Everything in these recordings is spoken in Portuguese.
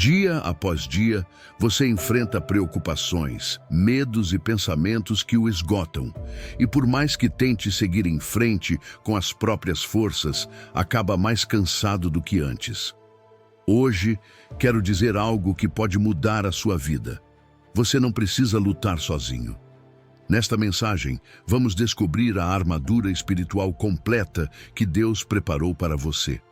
Dia após dia, você enfrenta preocupações, medos e pensamentos que o esgotam. E por mais que tente seguir em frente com as próprias forças, acaba mais cansado do que antes. Hoje, quero dizer algo que pode mudar a sua vida. Você não precisa lutar sozinho. Nesta mensagem, vamos descobrir a armadura espiritual completa que Deus preparou para você.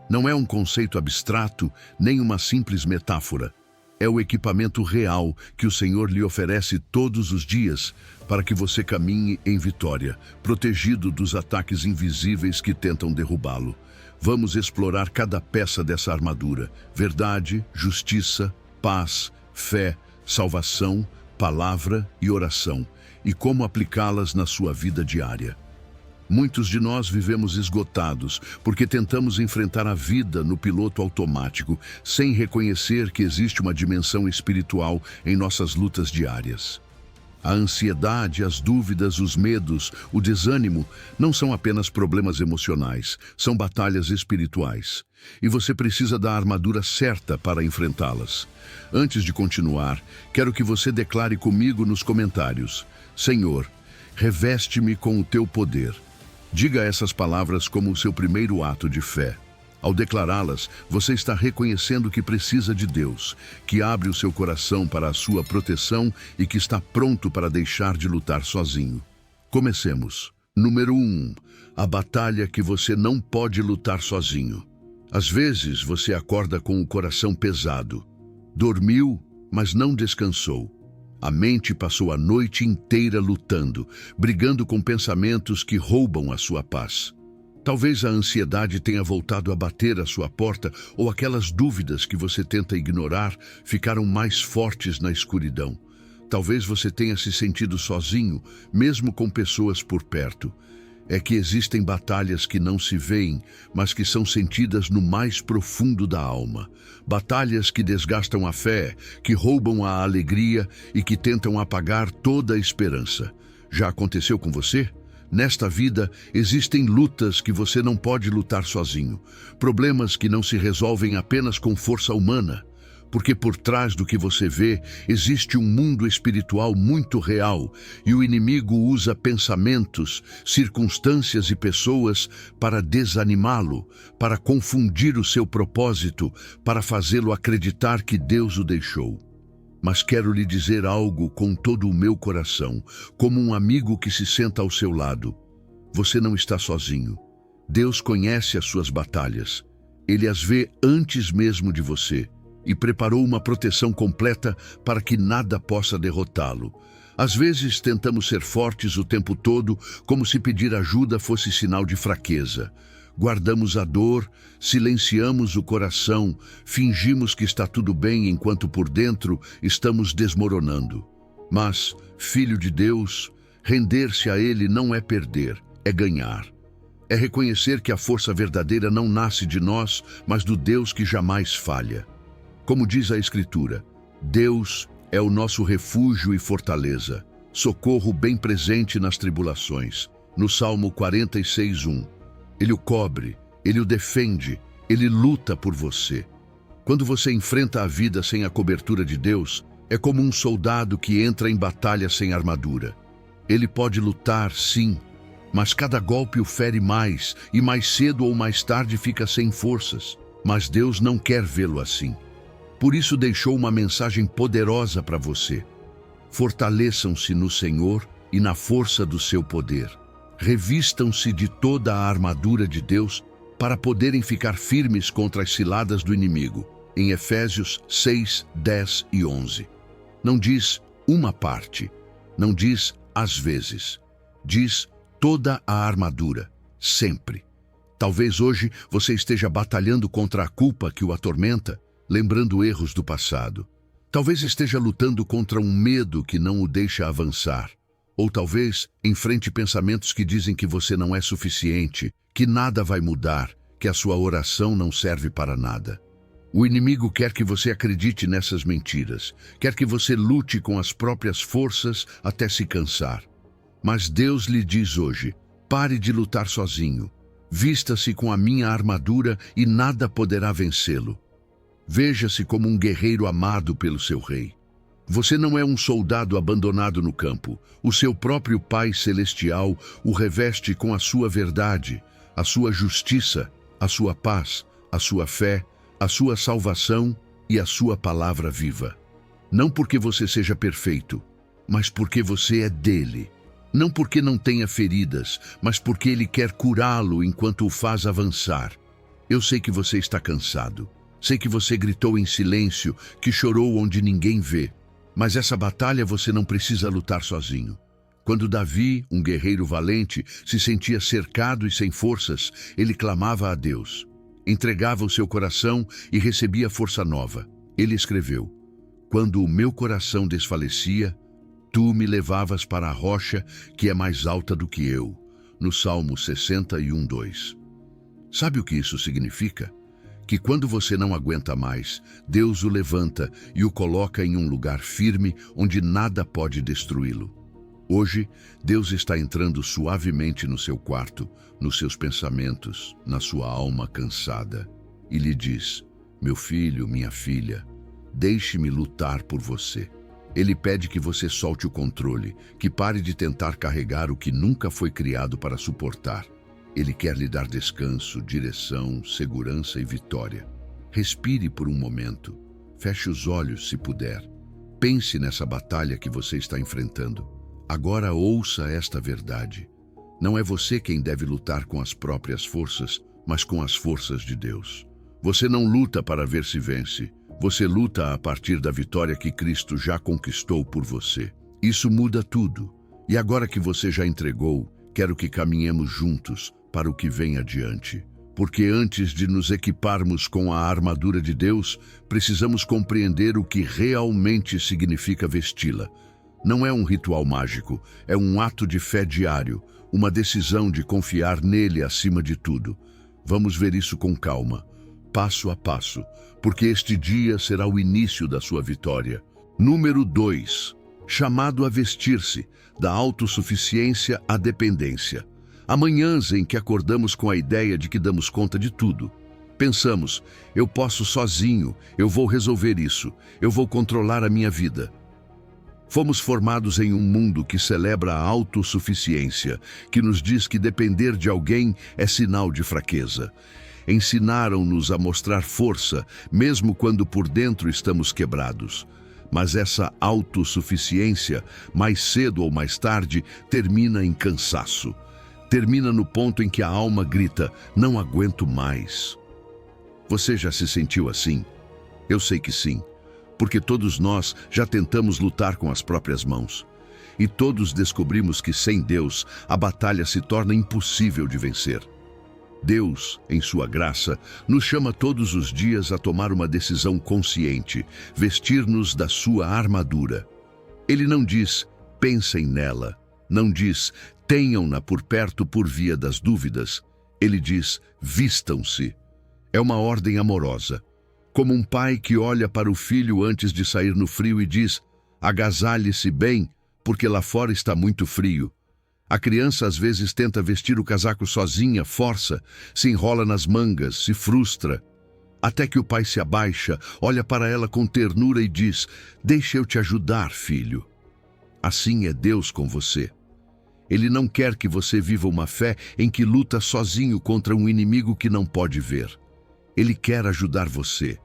Não é um conceito abstrato, nem uma simples metáfora. É o equipamento real que o Senhor lhe oferece todos os dias para que você caminhe em vitória, protegido dos ataques invisíveis que tentam derrubá-lo. Vamos explorar cada peça dessa armadura: verdade, justiça, paz, fé, salvação, palavra e oração, e como aplicá-las na sua vida diária. Muitos de nós vivemos esgotados porque tentamos enfrentar a vida no piloto automático, sem reconhecer que existe uma dimensão espiritual em nossas lutas diárias. A ansiedade, as dúvidas, os medos, o desânimo não são apenas problemas emocionais, são batalhas espirituais. E você precisa da armadura certa para enfrentá-las. Antes de continuar, quero que você declare comigo nos comentários: Senhor, reveste-me com o teu poder. Diga essas palavras como o seu primeiro ato de fé. Ao declará-las, você está reconhecendo que precisa de Deus, que abre o seu coração para a sua proteção e que está pronto para deixar de lutar sozinho. Comecemos. Número 1. A batalha que você não pode lutar sozinho. Às vezes, você acorda com o coração pesado. Dormiu, mas não descansou. A mente passou a noite inteira lutando, brigando com pensamentos que roubam a sua paz. Talvez a ansiedade tenha voltado a bater à sua porta, ou aquelas dúvidas que você tenta ignorar ficaram mais fortes na escuridão. Talvez você tenha se sentido sozinho, mesmo com pessoas por perto. É que existem batalhas que não se veem, mas que são sentidas no mais profundo da alma. Batalhas que desgastam a fé, que roubam a alegria e que tentam apagar toda a esperança. Já aconteceu com você? Nesta vida, existem lutas que você não pode lutar sozinho. Problemas que não se resolvem apenas com força humana. Porque por trás do que você vê, existe um mundo espiritual muito real, e o inimigo usa pensamentos, circunstâncias e pessoas para desanimá-lo, para confundir o seu propósito, para fazê-lo acreditar que Deus o deixou. Mas quero lhe dizer algo com todo o meu coração, como um amigo que se senta ao seu lado. Você não está sozinho. Deus conhece as suas batalhas. Ele as vê antes mesmo de você, e preparou uma proteção completa para que nada possa derrotá-lo. Às vezes tentamos ser fortes o tempo todo, como se pedir ajuda fosse sinal de fraqueza. Guardamos a dor, silenciamos o coração, fingimos que está tudo bem enquanto por dentro estamos desmoronando. Mas, filho de Deus, render-se a Ele não é perder, é ganhar. É reconhecer que a força verdadeira não nasce de nós, mas do Deus que jamais falha. Como diz a Escritura, Deus é o nosso refúgio e fortaleza, socorro bem presente nas tribulações. No Salmo 46:1, Ele o cobre, Ele o defende, Ele luta por você. Quando você enfrenta a vida sem a cobertura de Deus, é como um soldado que entra em batalha sem armadura. Ele pode lutar, sim, mas cada golpe o fere mais, e mais cedo ou mais tarde fica sem forças. Mas Deus não quer vê-lo assim. Por isso deixou uma mensagem poderosa para você. Fortaleçam-se no Senhor e na força do seu poder. Revistam-se de toda a armadura de Deus para poderem ficar firmes contra as ciladas do inimigo. Em Efésios 6, 10 e 11. Não diz uma parte, não diz às vezes. Diz toda a armadura, sempre. Talvez hoje você esteja batalhando contra a culpa que o atormenta, lembrando erros do passado. Talvez esteja lutando contra um medo que não o deixa avançar. Ou talvez enfrente pensamentos que dizem que você não é suficiente, que nada vai mudar, que a sua oração não serve para nada. O inimigo quer que você acredite nessas mentiras, quer que você lute com as próprias forças até se cansar. Mas Deus lhe diz hoje: pare de lutar sozinho. Vista-se com a minha armadura e nada poderá vencê-lo. Veja-se como um guerreiro amado pelo seu rei. Você não é um soldado abandonado no campo. O seu próprio Pai Celestial o reveste com a sua verdade, a sua justiça, a sua paz, a sua fé, a sua salvação e a sua palavra viva. Não porque você seja perfeito, mas porque você é dele. Não porque não tenha feridas, mas porque ele quer curá-lo enquanto o faz avançar. Eu sei que você está cansado. Sei que você gritou em silêncio, que chorou onde ninguém vê. Mas essa batalha você não precisa lutar sozinho. Quando Davi, um guerreiro valente, se sentia cercado e sem forças, ele clamava a Deus. Entregava o seu coração e recebia força nova. Ele escreveu: "Quando o meu coração desfalecia, tu me levavas para a rocha que é mais alta do que eu", no Salmo 61:2. Sabe o que isso significa? Que quando você não aguenta mais, Deus o levanta e o coloca em um lugar firme onde nada pode destruí-lo. Hoje, Deus está entrando suavemente no seu quarto, nos seus pensamentos, na sua alma cansada, e lhe diz: "Meu filho, minha filha, deixe-me lutar por você." Ele pede que você solte o controle, que pare de tentar carregar o que nunca foi criado para suportar. Ele quer lhe dar descanso, direção, segurança e vitória. Respire por um momento. Feche os olhos, se puder. Pense nessa batalha que você está enfrentando. Agora ouça esta verdade. Não é você quem deve lutar com as próprias forças, mas com as forças de Deus. Você não luta para ver se vence. Você luta a partir da vitória que Cristo já conquistou por você. Isso muda tudo. E agora que você já entregou, quero que caminhemos juntos para o que vem adiante. Porque antes de nos equiparmos com a armadura de Deus, precisamos compreender o que realmente significa vesti-la. Não é um ritual mágico, é um ato de fé diário, uma decisão de confiar nele acima de tudo. Vamos ver isso com calma, passo a passo, porque este dia será o início da sua vitória. Número 2. Chamado a vestir-se, da autossuficiência à dependência. Há manhãs em que acordamos com a ideia de que damos conta de tudo. Pensamos: eu posso sozinho, eu vou resolver isso, eu vou controlar a minha vida. Fomos formados em um mundo que celebra a autossuficiência, que nos diz que depender de alguém é sinal de fraqueza. Ensinaram-nos a mostrar força, mesmo quando por dentro estamos quebrados. Mas essa autossuficiência, mais cedo ou mais tarde, termina em cansaço. Termina no ponto em que a alma grita: "Não aguento mais." Você já se sentiu assim? Eu sei que sim, porque todos nós já tentamos lutar com as próprias mãos. E todos descobrimos que sem Deus, a batalha se torna impossível de vencer. Deus, em sua graça, nos chama todos os dias a tomar uma decisão consciente, vestir-nos da sua armadura. Ele não diz: "Pensem nela." Não diz: "Tenham-na por perto por via das dúvidas." Ele diz: "Vistam-se." É uma ordem amorosa. Como um pai que olha para o filho antes de sair no frio e diz: "Agasalhe-se bem, porque lá fora está muito frio." A criança às vezes tenta vestir o casaco sozinha, força, se enrola nas mangas, se frustra. Até que o pai se abaixa, olha para ela com ternura e diz: "Deixa eu te ajudar, filho." Assim é Deus com você. Ele não quer que você viva uma fé em que luta sozinho contra um inimigo que não pode ver. Ele quer ajudar você.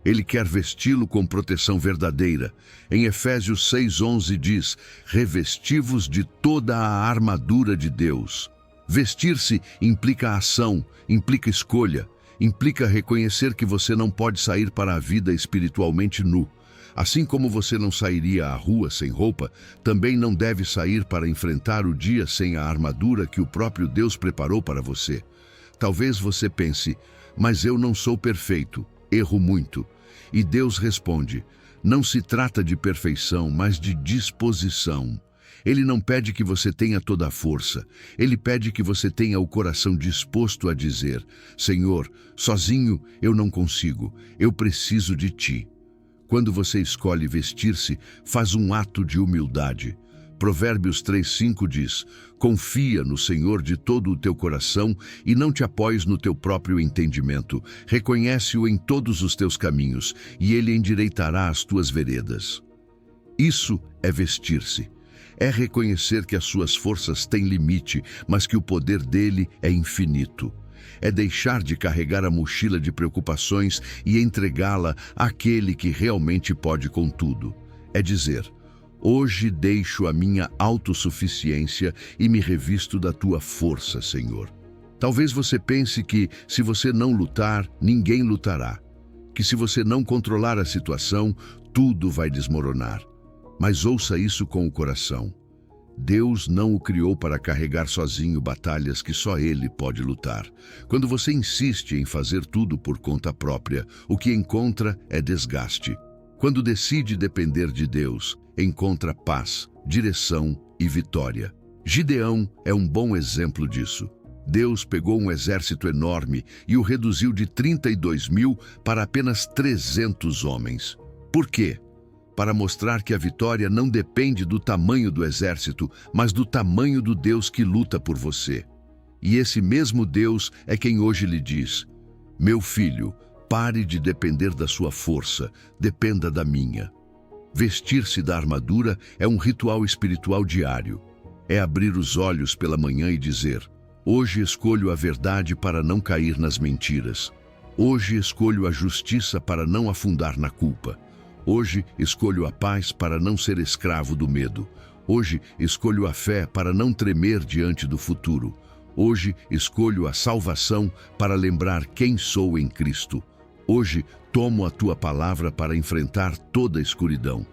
Ele quer vesti-lo com proteção verdadeira. Em Efésios 6:11 diz: "Revesti-vos de toda a armadura de Deus." Vestir-se implica ação, implica escolha, implica reconhecer que você não pode sair para a vida espiritualmente nu. Assim como você não sairia à rua sem roupa, também não deve sair para enfrentar o dia sem a armadura que o próprio Deus preparou para você. Talvez você pense: "Mas eu não sou perfeito, erro muito." E Deus responde: "Não se trata de perfeição, mas de disposição." Ele não pede que você tenha toda a força. Ele pede que você tenha o coração disposto a dizer: "Senhor, sozinho eu não consigo, eu preciso de Ti." Quando você escolhe vestir-se, faz um ato de humildade. Provérbios 3:5 diz: confia no Senhor de todo o teu coração e não te apoies no teu próprio entendimento. Reconhece-o em todos os teus caminhos e ele endireitará as tuas veredas. Isso é vestir-se. É reconhecer que as suas forças têm limite, mas que o poder dele é infinito. É deixar de carregar a mochila de preocupações e entregá-la àquele que realmente pode com tudo. É dizer: hoje deixo a minha autossuficiência e me revisto da tua força, Senhor. Talvez você pense que, se você não lutar, ninguém lutará. Que se você não controlar a situação, tudo vai desmoronar. Mas ouça isso com o coração. Deus não o criou para carregar sozinho batalhas que só Ele pode lutar. Quando você insiste em fazer tudo por conta própria, o que encontra é desgaste. Quando decide depender de Deus, encontra paz, direção e vitória. Gideão é um bom exemplo disso. Deus pegou um exército enorme e o reduziu de 32.000 para apenas 300 homens. Por quê? Para mostrar que a vitória não depende do tamanho do exército, mas do tamanho do Deus que luta por você. E esse mesmo Deus é quem hoje lhe diz: meu filho, pare de depender da sua força, dependa da minha. Vestir-se da armadura é um ritual espiritual diário. É abrir os olhos pela manhã e dizer: hoje escolho a verdade para não cair nas mentiras. Hoje escolho a justiça para não afundar na culpa. Hoje escolho a paz para não ser escravo do medo. Hoje escolho a fé para não tremer diante do futuro. Hoje escolho a salvação para lembrar quem sou em Cristo. Hoje tomo a tua palavra para enfrentar toda a escuridão.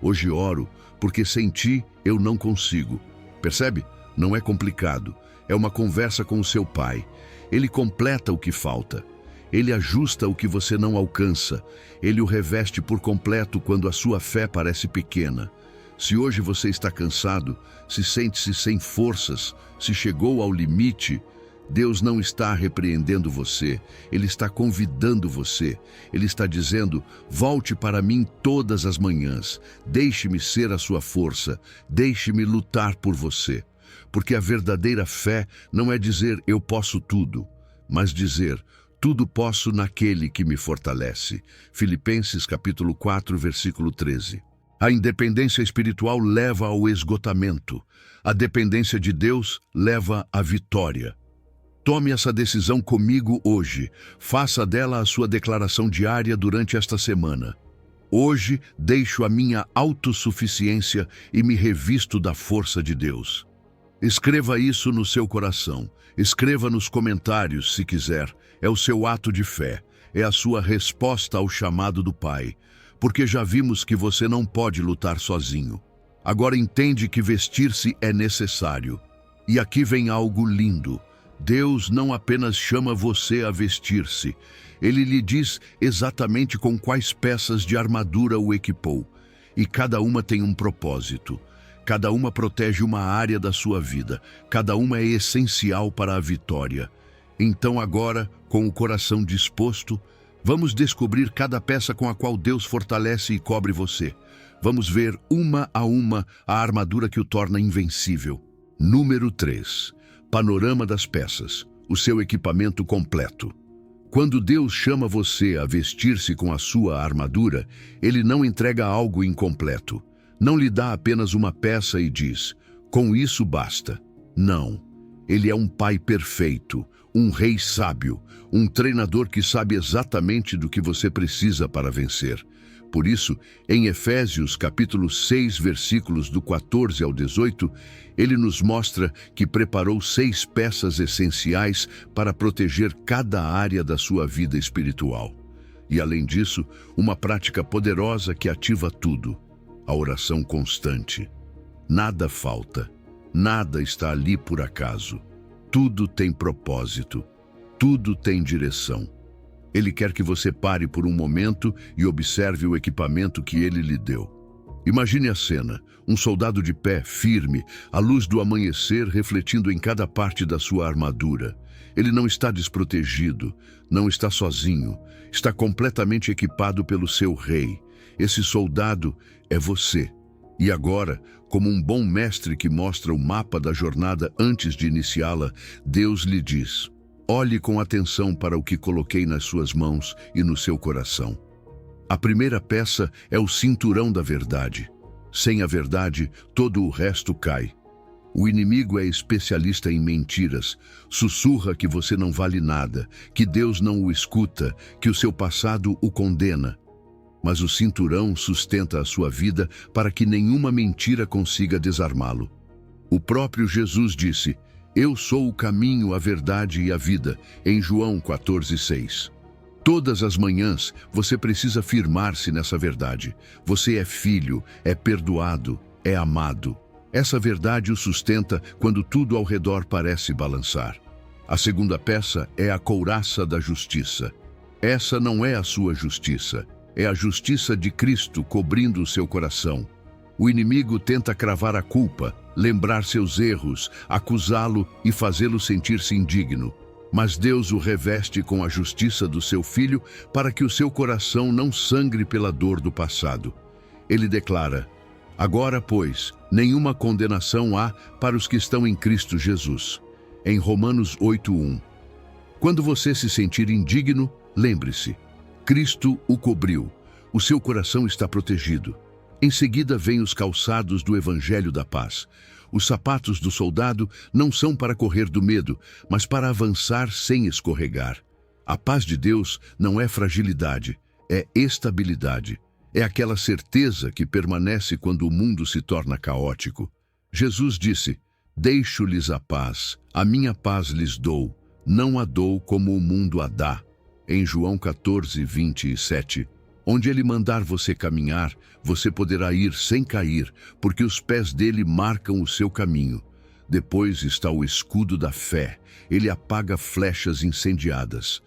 Hoje oro, porque sem ti eu não consigo. Percebe? Não é complicado. É uma conversa com o seu Pai. Ele completa o que falta. Ele ajusta o que você não alcança. Ele o reveste por completo quando a sua fé parece pequena. Se hoje você está cansado, se sente-se sem forças, se chegou ao limite, Deus não está repreendendo você. Ele está convidando você. Ele está dizendo: volte para mim todas as manhãs. Deixe-me ser a sua força. Deixe-me lutar por você. Porque a verdadeira fé não é dizer eu posso tudo, mas dizer tudo posso naquele que me fortalece. Filipenses capítulo 4, versículo 13. A independência espiritual leva ao esgotamento. A dependência de Deus leva à vitória. Tome essa decisão comigo hoje. Faça dela a sua declaração diária durante esta semana. Hoje deixo a minha autossuficiência e me revisto da força de Deus. Escreva isso no seu coração. Escreva nos comentários, se quiser. É o seu ato de fé. É a sua resposta ao chamado do Pai. Porque já vimos que você não pode lutar sozinho. Agora entende que vestir-se é necessário. E aqui vem algo lindo. Deus não apenas chama você a vestir-se. Ele lhe diz exatamente com quais peças de armadura o equipou. E cada uma tem um propósito. Cada uma protege uma área da sua vida. Cada uma é essencial para a vitória. Então agora, com o coração disposto, vamos descobrir cada peça com a qual Deus fortalece e cobre você. Vamos ver uma a uma a armadura que o torna invencível. Número 3. Panorama das peças. O seu equipamento completo. Quando Deus chama você a vestir-se com a sua armadura, Ele não entrega algo incompleto. Não lhe dá apenas uma peça e diz: com isso basta. Não. Ele é um pai perfeito, um rei sábio, um treinador que sabe exatamente do que você precisa para vencer. Por isso, em Efésios capítulo 6, versículos do 14 ao 18, ele nos mostra que preparou 6 peças essenciais para proteger cada área da sua vida espiritual. E além disso, uma prática poderosa que ativa tudo: a oração constante. Nada falta. Nada está ali por acaso. Tudo tem propósito. Tudo tem direção. Ele quer que você pare por um momento e observe o equipamento que ele lhe deu. Imagine a cena: um soldado de pé, firme, à luz do amanhecer, refletindo em cada parte da sua armadura. Ele não está desprotegido, não está sozinho, está completamente equipado pelo seu rei. Esse soldado é você. E agora, como um bom mestre que mostra o mapa da jornada antes de iniciá-la, Deus lhe diz: olhe com atenção para o que coloquei nas suas mãos e no seu coração. A primeira peça é o cinturão da verdade. Sem a verdade, todo o resto cai. O inimigo é especialista em mentiras, sussurra que você não vale nada, que Deus não o escuta, que o seu passado o condena. Mas o cinturão sustenta a sua vida para que nenhuma mentira consiga desarmá-lo. O próprio Jesus disse: eu sou o caminho, a verdade e a vida, em João 14:6. Todas as manhãs você precisa firmar-se nessa verdade. Você é filho, é perdoado, é amado. Essa verdade o sustenta quando tudo ao redor parece balançar. A segunda peça é a couraça da justiça. Essa não é a sua justiça, é a justiça de Cristo cobrindo o seu coração. O inimigo tenta cravar a culpa, lembrar seus erros, acusá-lo e fazê-lo sentir-se indigno. Mas Deus o reveste com a justiça do seu Filho para que o seu coração não sangre pela dor do passado. Ele declara: agora, pois, nenhuma condenação há para os que estão em Cristo Jesus. Em Romanos 8:1. Quando você se sentir indigno, lembre-se: Cristo o cobriu. O seu coração está protegido. Em seguida vêm os calçados do Evangelho da Paz. Os sapatos do soldado não são para correr do medo, mas para avançar sem escorregar. A paz de Deus não é fragilidade, é estabilidade. É aquela certeza que permanece quando o mundo se torna caótico. Jesus disse: deixo-lhes a paz, a minha paz lhes dou, não a dou como o mundo a dá. Em João 14:27. Onde ele mandar você caminhar, você poderá ir sem cair, porque os pés dele marcam o seu caminho. Depois está o escudo da fé. Ele apaga flechas incendiadas.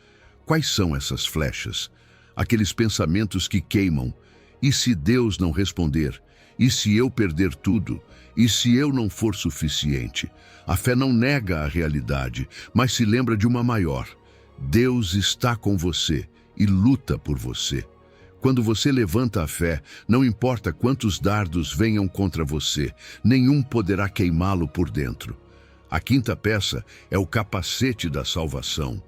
Quais são essas flechas? Aqueles pensamentos que queimam. E se Deus não responder? E se eu perder tudo? E se eu não for suficiente? A fé não nega a realidade, mas se lembra de uma maior. Deus está com você e luta por você. Quando você levanta a fé, não importa quantos dardos venham contra você, nenhum poderá queimá-lo por dentro. A quinta peça é o capacete da salvação.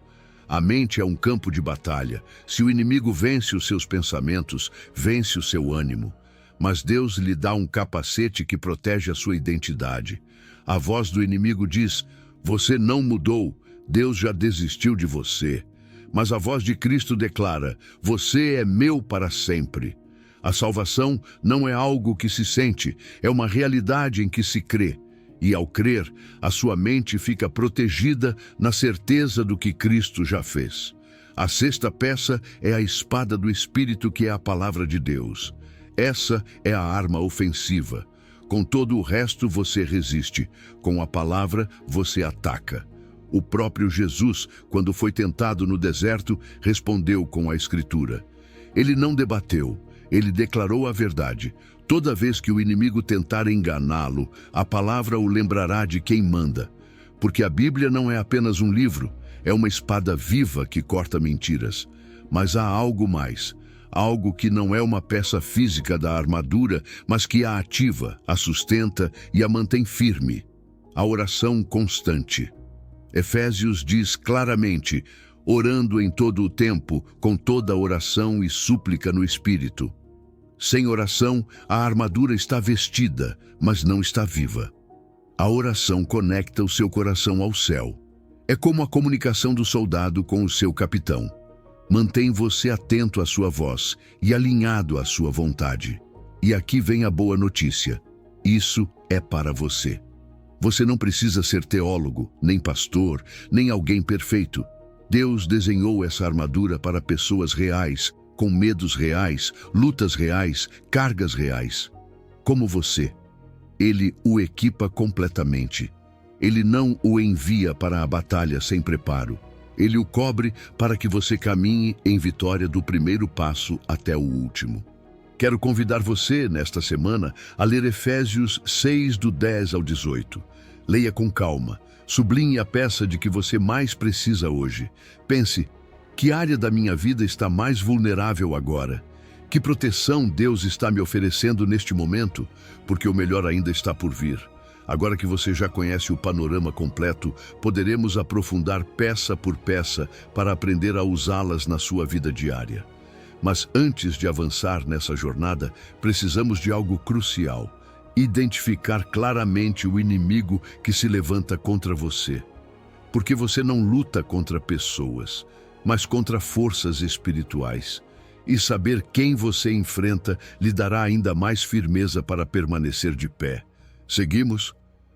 A mente é um campo de batalha. Se o inimigo vence os seus pensamentos, vence o seu ânimo. Mas Deus lhe dá um capacete que protege a sua identidade. A voz do inimigo diz: você não mudou, Deus já desistiu de você. Mas a voz de Cristo declara: você é meu para sempre. A salvação não é algo que se sente, é uma realidade em que se crê. E ao crer, a sua mente fica protegida na certeza do que Cristo já fez. A sexta peça é a espada do Espírito, que é a palavra de Deus. Essa é a arma ofensiva. Com todo o resto você resiste, com a palavra você ataca. O próprio Jesus, quando foi tentado no deserto, respondeu com a Escritura. Ele não debateu, ele declarou a verdade. Toda vez que o inimigo tentar enganá-lo, a palavra o lembrará de quem manda. Porque a Bíblia não é apenas um livro, é uma espada viva que corta mentiras. Mas há algo mais, algo que não é uma peça física da armadura, mas que a ativa, a sustenta e a mantém firme. A oração constante. Efésios diz claramente: orando em todo o tempo, com toda oração e súplica no Espírito. Sem oração, a armadura está vestida, mas não está viva. A oração conecta o seu coração ao céu. É como a comunicação do soldado com o seu capitão. Mantém você atento à sua voz e alinhado à sua vontade. E aqui vem a boa notícia: isso é para você. Você não precisa ser teólogo, nem pastor, nem alguém perfeito. Deus desenhou essa armadura para pessoas reais, com medos reais, lutas reais, cargas reais. Como você. Ele o equipa completamente. Ele não o envia para a batalha sem preparo. Ele o cobre para que você caminhe em vitória do primeiro passo até o último. Quero convidar você, nesta semana, a ler Efésios 6, do 10 ao 18. Leia com calma, sublinhe a peça de que você mais precisa hoje. Pense: que área da minha vida está mais vulnerável agora? Que proteção Deus está me oferecendo neste momento, porque o melhor ainda está por vir. Agora que você já conhece o panorama completo, poderemos aprofundar peça por peça para aprender a usá-las na sua vida diária. Mas antes de avançar nessa jornada, precisamos de algo crucial: identificar claramente o inimigo que se levanta contra você. Porque você não luta contra pessoas, mas contra forças espirituais. E saber quem você enfrenta lhe dará ainda mais firmeza para permanecer de pé. Seguimos?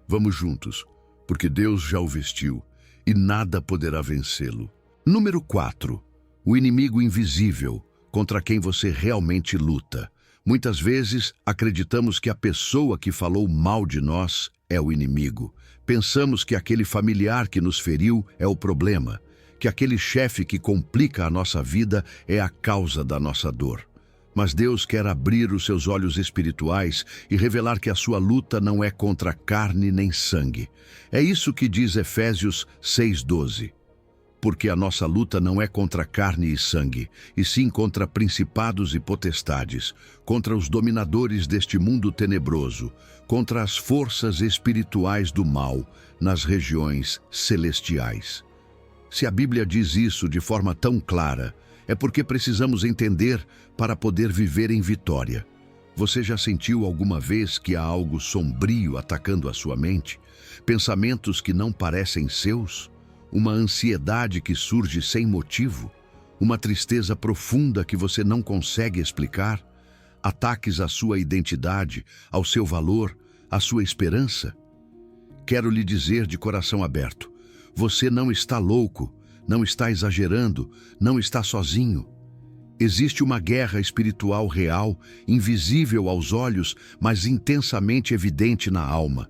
Vamos juntos, porque Deus já o vestiu e nada poderá vencê-lo. Número 4. O inimigo invisível, contra quem você realmente luta. Muitas vezes acreditamos que a pessoa que falou mal de nós é o inimigo. Pensamos que aquele familiar que nos feriu é o problema, que aquele chefe que complica a nossa vida é a causa da nossa dor. Mas Deus quer abrir os seus olhos espirituais e revelar que a sua luta não é contra carne nem sangue. É isso que diz Efésios 6:12. Porque a nossa luta não é contra carne e sangue, e sim contra principados e potestades, contra os dominadores deste mundo tenebroso, contra as forças espirituais do mal nas regiões celestiais. Se a Bíblia diz isso de forma tão clara, é porque precisamos entender para poder viver em vitória. Você já sentiu alguma vez que há algo sombrio atacando a sua mente? Pensamentos que não parecem seus? Uma ansiedade que surge sem motivo? Uma tristeza profunda que você não consegue explicar? Ataques à sua identidade, ao seu valor, à sua esperança? Quero lhe dizer de coração aberto: você não está louco, não está exagerando, não está sozinho. Existe uma guerra espiritual real, invisível aos olhos, mas intensamente evidente na alma.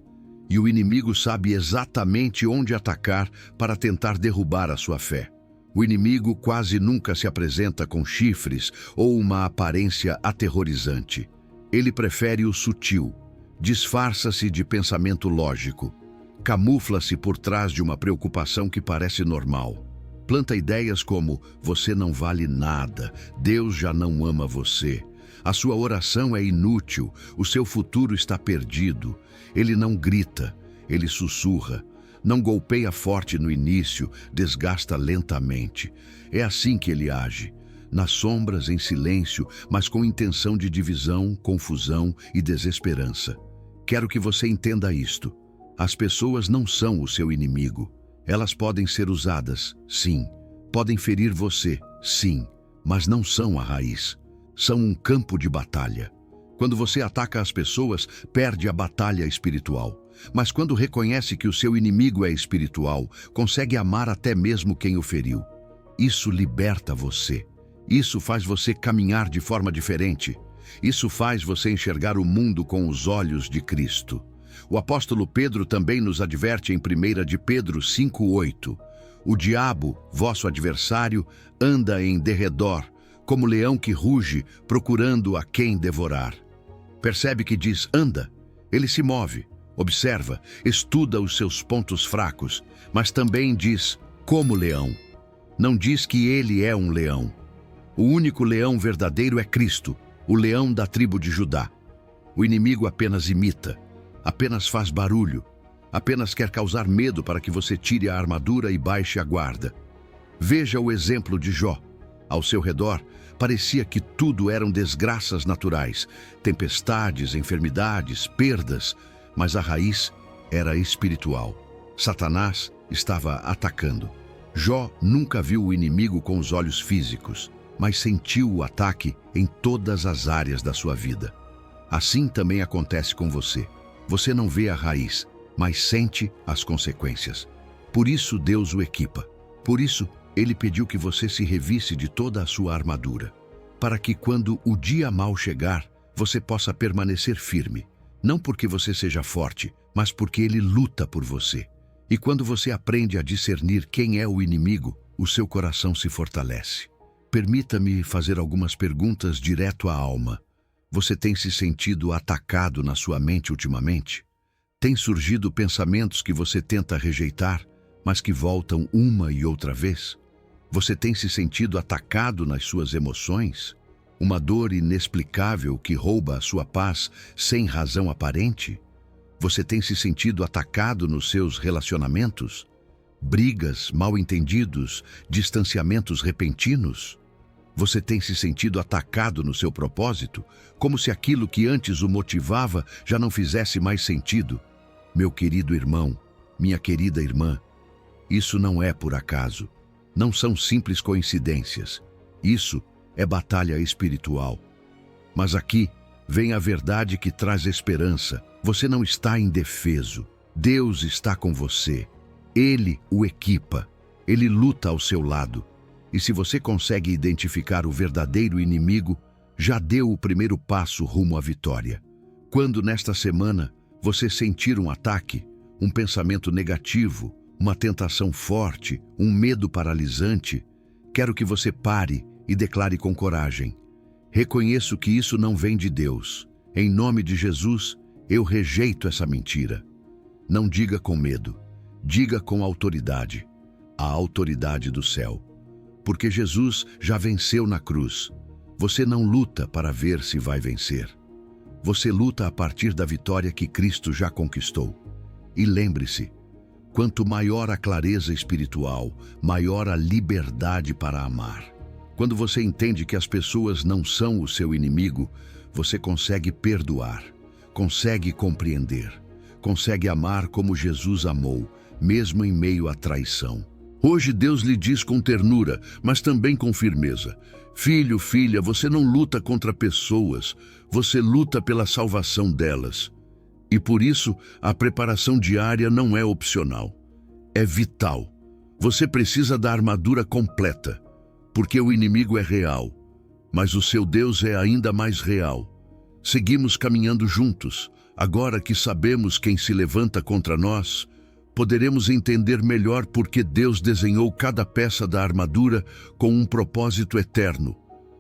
E o inimigo sabe exatamente onde atacar para tentar derrubar a sua fé. O inimigo quase nunca se apresenta com chifres ou uma aparência aterrorizante. Ele prefere o sutil, disfarça-se de pensamento lógico, camufla-se por trás de uma preocupação que parece normal. Planta ideias como: você não vale nada, Deus já não ama você, a sua oração é inútil, o seu futuro está perdido. Ele não grita, ele sussurra, não golpeia forte no início, desgasta lentamente. É assim que ele age, nas sombras, em silêncio, mas com intenção de divisão, confusão e desesperança. Quero que você entenda isto: as pessoas não são o seu inimigo. Elas podem ser usadas, sim. Podem ferir você, sim. Mas não são a raiz. São um campo de batalha. Quando você ataca as pessoas, perde a batalha espiritual. Mas quando reconhece que o seu inimigo é espiritual, consegue amar até mesmo quem o feriu. Isso liberta você. Isso faz você caminhar de forma diferente. Isso faz você enxergar o mundo com os olhos de Cristo. O apóstolo Pedro também nos adverte em 1 de Pedro 5:8. O diabo, vosso adversário, anda em derredor, como leão que ruge, procurando a quem devorar. Percebe que diz anda? Ele se move, observa, estuda os seus pontos fracos, mas também diz como leão. Não diz que ele é um leão. O único leão verdadeiro é Cristo, o leão da tribo de Judá. O inimigo apenas imita, apenas faz barulho, apenas quer causar medo para que você tire a armadura e baixe a guarda. Veja o exemplo de Jó. Ao seu redor, parecia que tudo eram desgraças naturais, tempestades, enfermidades, perdas, mas a raiz era espiritual. Satanás estava atacando. Jó nunca viu o inimigo com os olhos físicos, mas sentiu o ataque em todas as áreas da sua vida. Assim também acontece com você. Você não vê a raiz, mas sente as consequências. Por isso Deus o equipa. Por isso, Ele pediu que você se revisse de toda a sua armadura, para que quando o dia mau chegar, você possa permanecer firme. Não porque você seja forte, mas porque Ele luta por você. E quando você aprende a discernir quem é o inimigo, o seu coração se fortalece. Permita-me fazer algumas perguntas direto à alma. Você tem se sentido atacado na sua mente ultimamente? Tem surgido pensamentos que você tenta rejeitar, mas que voltam uma e outra vez? Você tem se sentido atacado nas suas emoções? Uma dor inexplicável que rouba a sua paz sem razão aparente? Você tem se sentido atacado nos seus relacionamentos? Brigas, mal-entendidos, distanciamentos repentinos? Você tem se sentido atacado no seu propósito, como se aquilo que antes o motivava já não fizesse mais sentido? Meu querido irmão, minha querida irmã, isso não é por acaso. Não são simples coincidências. Isso é batalha espiritual. Mas aqui vem a verdade que traz esperança. Você não está indefeso. Deus está com você. Ele o equipa. Ele luta ao seu lado. E se você consegue identificar o verdadeiro inimigo, já deu o primeiro passo rumo à vitória. Quando nesta semana você sentir um ataque, um pensamento negativo, uma tentação forte, um medo paralisante, quero que você pare e declare com coragem: reconheço que isso não vem de Deus. Em nome de Jesus, eu rejeito essa mentira. Não diga com medo, diga com autoridade, a autoridade do céu. Porque Jesus já venceu na cruz. Você não luta para ver se vai vencer. Você luta a partir da vitória que Cristo já conquistou. E lembre-se, quanto maior a clareza espiritual, maior a liberdade para amar. Quando você entende que as pessoas não são o seu inimigo, você consegue perdoar, consegue compreender, consegue amar como Jesus amou, mesmo em meio à traição. Hoje Deus lhe diz com ternura, mas também com firmeza: filho, filha, você não luta contra pessoas, você luta pela salvação delas. E por isso, a preparação diária não é opcional, é vital. Você precisa da armadura completa, porque o inimigo é real, mas o seu Deus é ainda mais real. Seguimos caminhando juntos. Agora que sabemos quem se levanta contra nós, poderemos entender melhor por que Deus desenhou cada peça da armadura com um propósito eterno.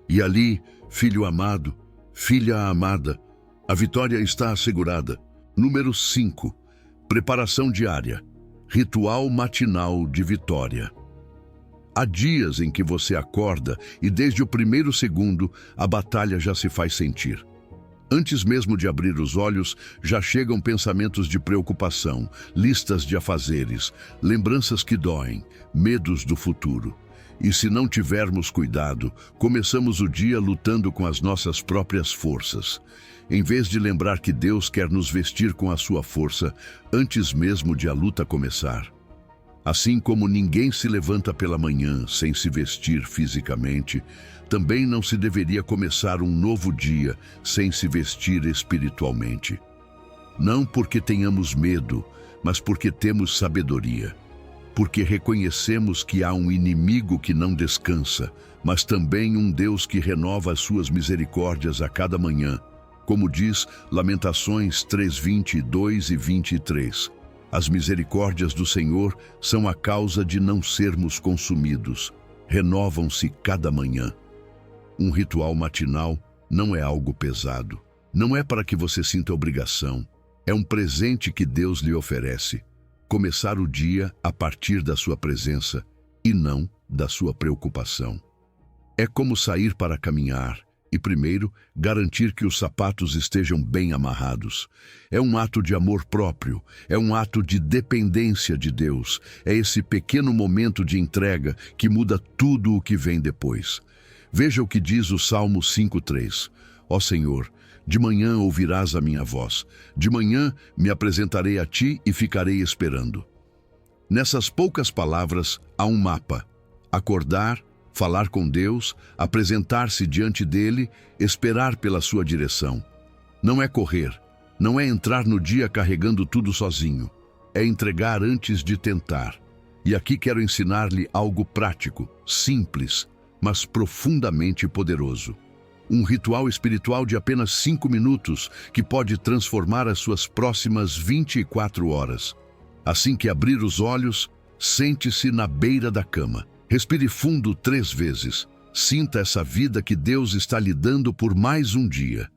E ali, filho amado, filha amada, a vitória está assegurada. Número 5. Preparação diária. Ritual matinal de vitória. Há dias em que você acorda e desde o primeiro segundo a batalha já se faz sentir. Antes mesmo de abrir os olhos, já chegam pensamentos de preocupação, listas de afazeres, lembranças que doem, medos do futuro. E se não tivermos cuidado, começamos o dia lutando com as nossas próprias forças, em vez de lembrar que Deus quer nos vestir com a sua força antes mesmo de a luta começar. Assim como ninguém se levanta pela manhã sem se vestir fisicamente, também não se deveria começar um novo dia sem se vestir espiritualmente. Não porque tenhamos medo, mas porque temos sabedoria. Porque reconhecemos que há um inimigo que não descansa, mas também um Deus que renova as suas misericórdias a cada manhã. Como diz Lamentações 3:22 e 23. As misericórdias do Senhor são a causa de não sermos consumidos. Renovam-se cada manhã. Um ritual matinal não é algo pesado. Não é para que você sinta obrigação. É um presente que Deus lhe oferece. Começar o dia a partir da sua presença e não da sua preocupação. É como sair para caminhar e, primeiro, garantir que os sapatos estejam bem amarrados. É um ato de amor próprio, é um ato de dependência de Deus. É esse pequeno momento de entrega que muda tudo o que vem depois. Veja o que diz o Salmo 5:3. Ó Senhor, de manhã ouvirás a minha voz. De manhã me apresentarei a ti e ficarei esperando. Nessas poucas palavras há um mapa. Acordar, falar com Deus, apresentar-se diante dele, esperar pela sua direção. Não é correr, não é entrar no dia carregando tudo sozinho. É entregar antes de tentar. E aqui quero ensinar-lhe algo prático, simples, mas profundamente poderoso. Um ritual espiritual de apenas 5 minutos que pode transformar as suas próximas 24 horas. Assim que abrir os olhos, sente-se na beira da cama. Respire fundo 3 vezes. Sinta essa vida que Deus está lhe dando por mais um dia.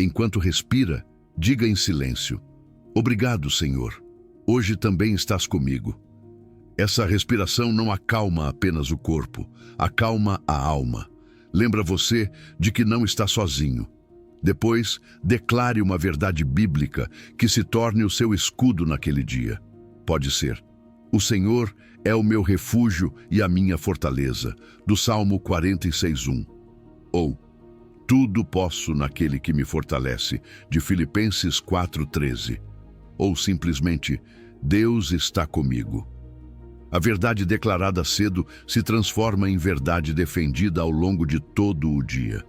Enquanto respira, diga em silêncio: obrigado, Senhor. Hoje também estás comigo. Essa respiração não acalma apenas o corpo, acalma a alma. Lembra você de que não está sozinho. Depois, declare uma verdade bíblica que se torne o seu escudo naquele dia. Pode ser: o Senhor é o meu refúgio e a minha fortaleza, do Salmo 46:1. Ou, tudo posso naquele que me fortalece, de Filipenses 4:13. Ou simplesmente, Deus está comigo. A verdade declarada cedo se transforma em verdade defendida ao longo de todo o dia.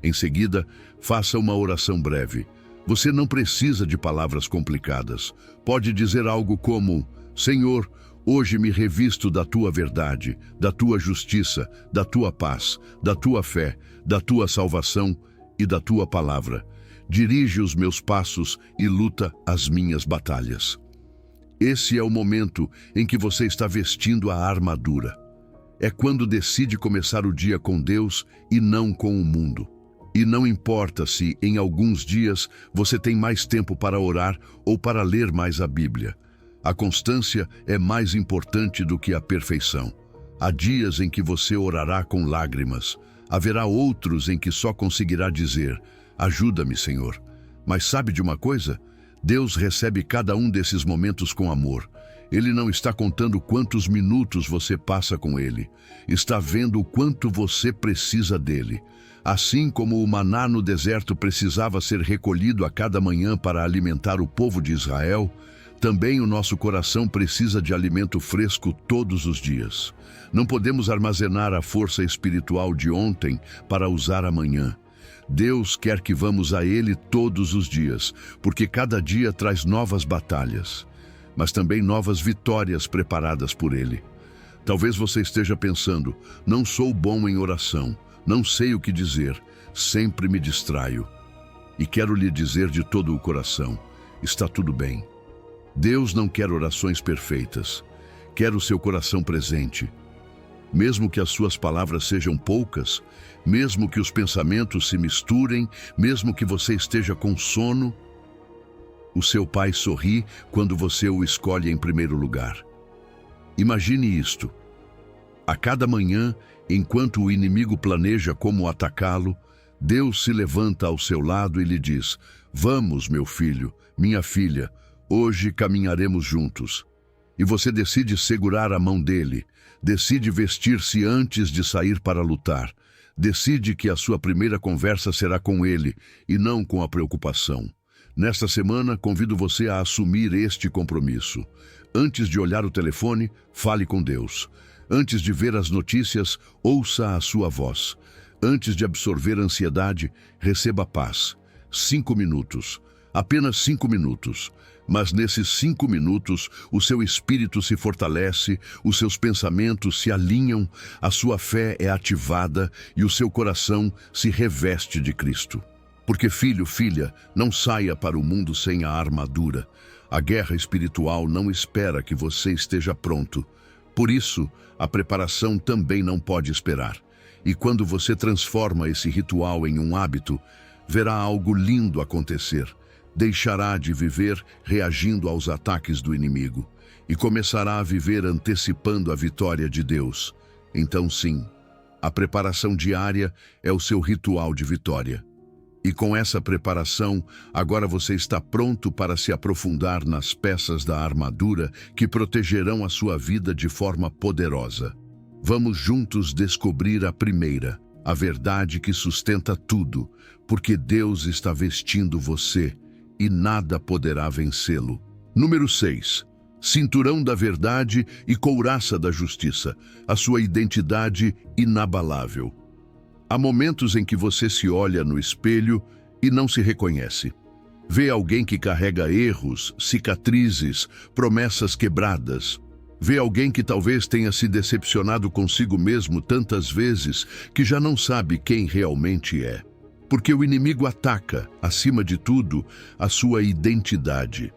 Em seguida, faça uma oração breve. Você não precisa de palavras complicadas. Pode dizer algo como: Senhor, hoje me revisto da tua verdade, da tua justiça, da tua paz, da tua fé, da tua salvação e da tua palavra. Dirige os meus passos e luta as minhas batalhas. Esse é o momento em que você está vestindo a armadura. É quando decide começar o dia com Deus e não com o mundo. E não importa se, em alguns dias, você tem mais tempo para orar ou para ler mais a Bíblia. A constância é mais importante do que a perfeição. Há dias em que você orará com lágrimas. Haverá outros em que só conseguirá dizer: ajuda-me, Senhor. Mas sabe de uma coisa? Deus recebe cada um desses momentos com amor. Ele não está contando quantos minutos você passa com Ele. Está vendo o quanto você precisa dele. Assim como o maná no deserto precisava ser recolhido a cada manhã para alimentar o povo de Israel, também o nosso coração precisa de alimento fresco todos os dias. Não podemos armazenar a força espiritual de ontem para usar amanhã. Deus quer que vamos a Ele todos os dias, porque cada dia traz novas batalhas, mas também novas vitórias preparadas por Ele. Talvez você esteja pensando: não sou bom em oração, não sei o que dizer, sempre me distraio. E quero lhe dizer de todo o coração: está tudo bem. Deus não quer orações perfeitas, quer o seu coração presente. Mesmo que as suas palavras sejam poucas, mesmo que os pensamentos se misturem, mesmo que você esteja com sono, o seu Pai sorri quando você o escolhe em primeiro lugar. Imagine isto. A cada manhã, enquanto o inimigo planeja como atacá-lo, Deus se levanta ao seu lado e lhe diz: vamos, meu filho, minha filha, hoje caminharemos juntos. E você decide segurar a mão dele, decide vestir-se antes de sair para lutar, decide que a sua primeira conversa será com ele e não com a preocupação. Nesta semana, convido você a assumir este compromisso. Antes de olhar o telefone, fale com Deus. Antes de ver as notícias, ouça a sua voz. Antes de absorver ansiedade, receba paz. 5 minutos. Apenas 5 minutos. Mas nesses 5 minutos, o seu espírito se fortalece, os seus pensamentos se alinham, a sua fé é ativada e o seu coração se reveste de Cristo. Porque, filho, filha, não saia para o mundo sem a armadura. A guerra espiritual não espera que você esteja pronto. Por isso, a preparação também não pode esperar. E quando você transforma esse ritual em um hábito, verá algo lindo acontecer. Deixará de viver reagindo aos ataques do inimigo e começará a viver antecipando a vitória de Deus. Então, sim, a preparação diária é o seu ritual de vitória. E com essa preparação, agora você está pronto para se aprofundar nas peças da armadura que protegerão a sua vida de forma poderosa. Vamos juntos descobrir a primeira, a verdade que sustenta tudo, porque Deus está vestindo você e nada poderá vencê-lo. Número 6. Cinturão da verdade e couraça da justiça, a sua identidade inabalável. Há momentos em que você se olha no espelho e não se reconhece. Vê alguém que carrega erros, cicatrizes, promessas quebradas. Vê alguém que talvez tenha se decepcionado consigo mesmo tantas vezes que já não sabe quem realmente é. Porque o inimigo ataca, acima de tudo, a sua identidade.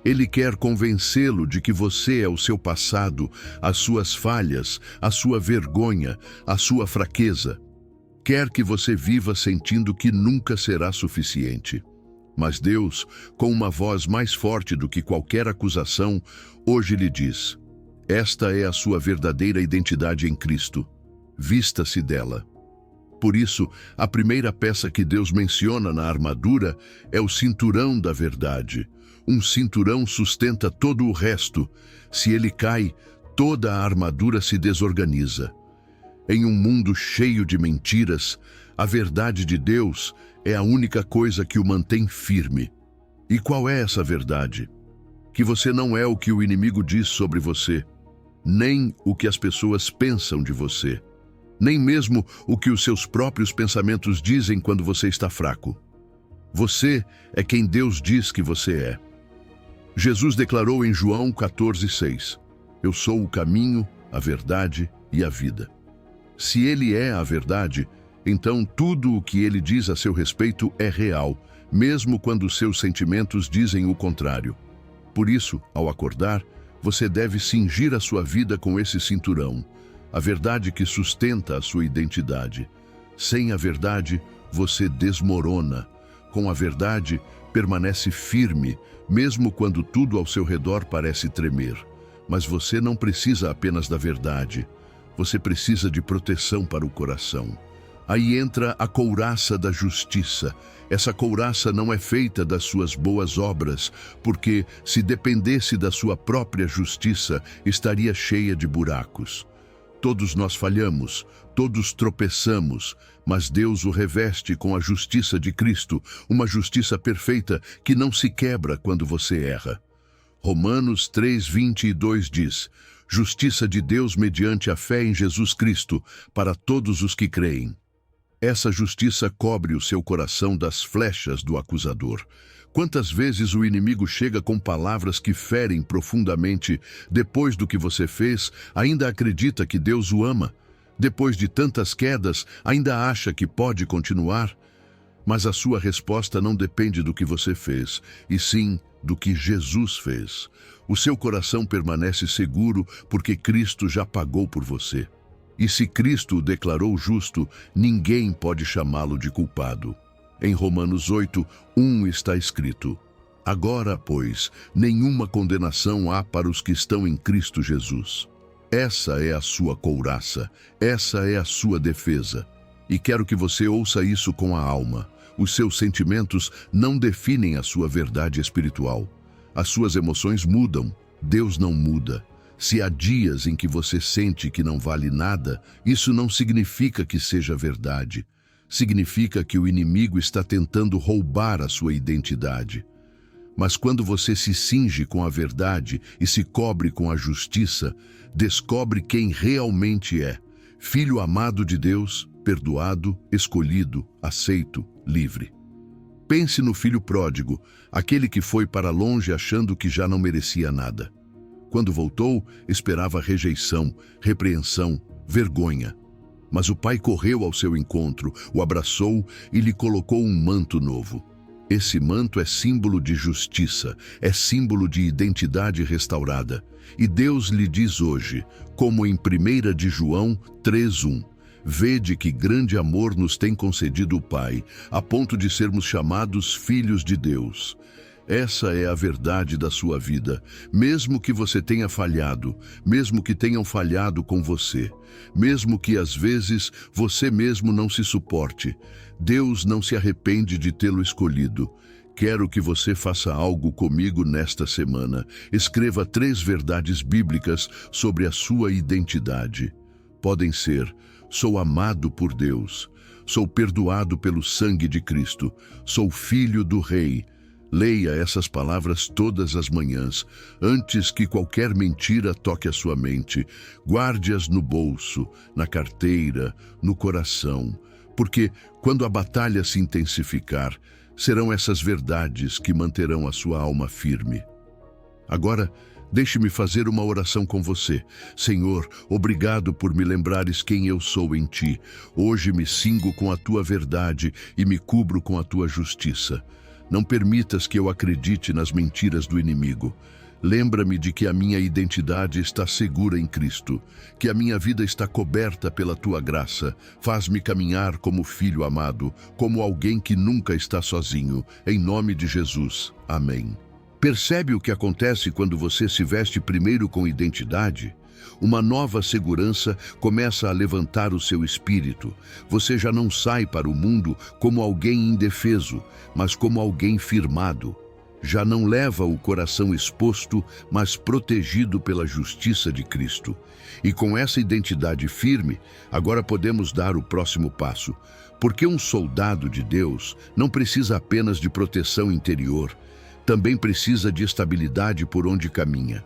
Ele quer convencê-lo de que você é o seu passado, as suas falhas, a sua vergonha, a sua fraqueza. Quer que você viva sentindo que nunca será suficiente. Mas Deus, com uma voz mais forte do que qualquer acusação, hoje lhe diz: esta é a sua verdadeira identidade em Cristo. Vista-se dela. Por isso, a primeira peça que Deus menciona na armadura é o cinturão da verdade. Um cinturão sustenta todo o resto. Se ele cai, toda a armadura se desorganiza. Em um mundo cheio de mentiras, a verdade de Deus é a única coisa que o mantém firme. E qual é essa verdade? Que você não é o que o inimigo diz sobre você, nem o que as pessoas pensam de você, nem mesmo o que os seus próprios pensamentos dizem quando você está fraco. Você é quem Deus diz que você é. Jesus declarou em João 14:6, Eu sou o caminho, a verdade e a vida. Se Ele é a verdade, então tudo o que Ele diz a seu respeito é real, mesmo quando seus sentimentos dizem o contrário. Por isso, ao acordar, você deve cingir a sua vida com esse cinturão, a verdade que sustenta a sua identidade. Sem a verdade, você desmorona. Com a verdade, permanece firme, mesmo quando tudo ao seu redor parece tremer. Mas você não precisa apenas da verdade. Você precisa de proteção para o coração. Aí entra a couraça da justiça. Essa couraça não é feita das suas boas obras, porque, se dependesse da sua própria justiça, estaria cheia de buracos. Todos nós falhamos, todos tropeçamos, mas Deus o reveste com a justiça de Cristo, uma justiça perfeita que não se quebra quando você erra. Romanos 3:22 diz, Justiça de Deus mediante a fé em Jesus Cristo, para todos os que creem. Essa justiça cobre o seu coração das flechas do acusador. Quantas vezes o inimigo chega com palavras que ferem profundamente, depois do que você fez, ainda acredita que Deus o ama? Depois de tantas quedas, ainda acha que pode continuar? Mas a sua resposta não depende do que você fez, e sim do que Jesus fez. O seu coração permanece seguro porque Cristo já pagou por você. E se Cristo o declarou justo, ninguém pode chamá-lo de culpado. Em Romanos 8:1 está escrito, Agora, pois, nenhuma condenação há para os que estão em Cristo Jesus. Essa é a sua couraça, essa é a sua defesa. E quero que você ouça isso com a alma. Os seus sentimentos não definem a sua verdade espiritual. As suas emoções mudam, Deus não muda. Se há dias em que você sente que não vale nada, isso não significa que seja verdade. Significa que o inimigo está tentando roubar a sua identidade. Mas quando você se cinge com a verdade e se cobre com a justiça, descobre quem realmente é. Filho amado de Deus, perdoado, escolhido, aceito, livre. Pense no filho pródigo, aquele que foi para longe achando que já não merecia nada. Quando voltou, esperava rejeição, repreensão, vergonha. Mas o pai correu ao seu encontro, o abraçou e lhe colocou um manto novo. Esse manto é símbolo de justiça, é símbolo de identidade restaurada. E Deus lhe diz hoje, como em 1 de João 3:1, Vede que grande amor nos tem concedido o Pai, a ponto de sermos chamados filhos de Deus. Essa é a verdade da sua vida, mesmo que você tenha falhado, mesmo que tenham falhado com você, mesmo que às vezes você mesmo não se suporte, Deus não se arrepende de tê-lo escolhido. Quero que você faça algo comigo nesta semana. Escreva 3 verdades bíblicas sobre a sua identidade. Podem ser: sou amado por Deus, sou perdoado pelo sangue de Cristo, sou filho do Rei. Leia essas palavras todas as manhãs, antes que qualquer mentira toque a sua mente. Guarde-as no bolso, na carteira, no coração, porque quando a batalha se intensificar, serão essas verdades que manterão a sua alma firme. Agora, deixe-me fazer uma oração com você. Senhor, obrigado por me lembrares quem eu sou em Ti. Hoje me cingo com a Tua verdade e me cubro com a Tua justiça. Não permitas que eu acredite nas mentiras do inimigo. Lembra-me de que a minha identidade está segura em Cristo, que a minha vida está coberta pela Tua graça. Faz-me caminhar como filho amado, como alguém que nunca está sozinho. Em nome de Jesus. Amém. Percebe o que acontece quando você se veste primeiro com identidade? Uma nova segurança começa a levantar o seu espírito. Você já não sai para o mundo como alguém indefeso, mas como alguém firmado. Já não leva o coração exposto, mas protegido pela justiça de Cristo. E com essa identidade firme, agora podemos dar o próximo passo. Porque um soldado de Deus não precisa apenas de proteção interior, também precisa de estabilidade por onde caminha.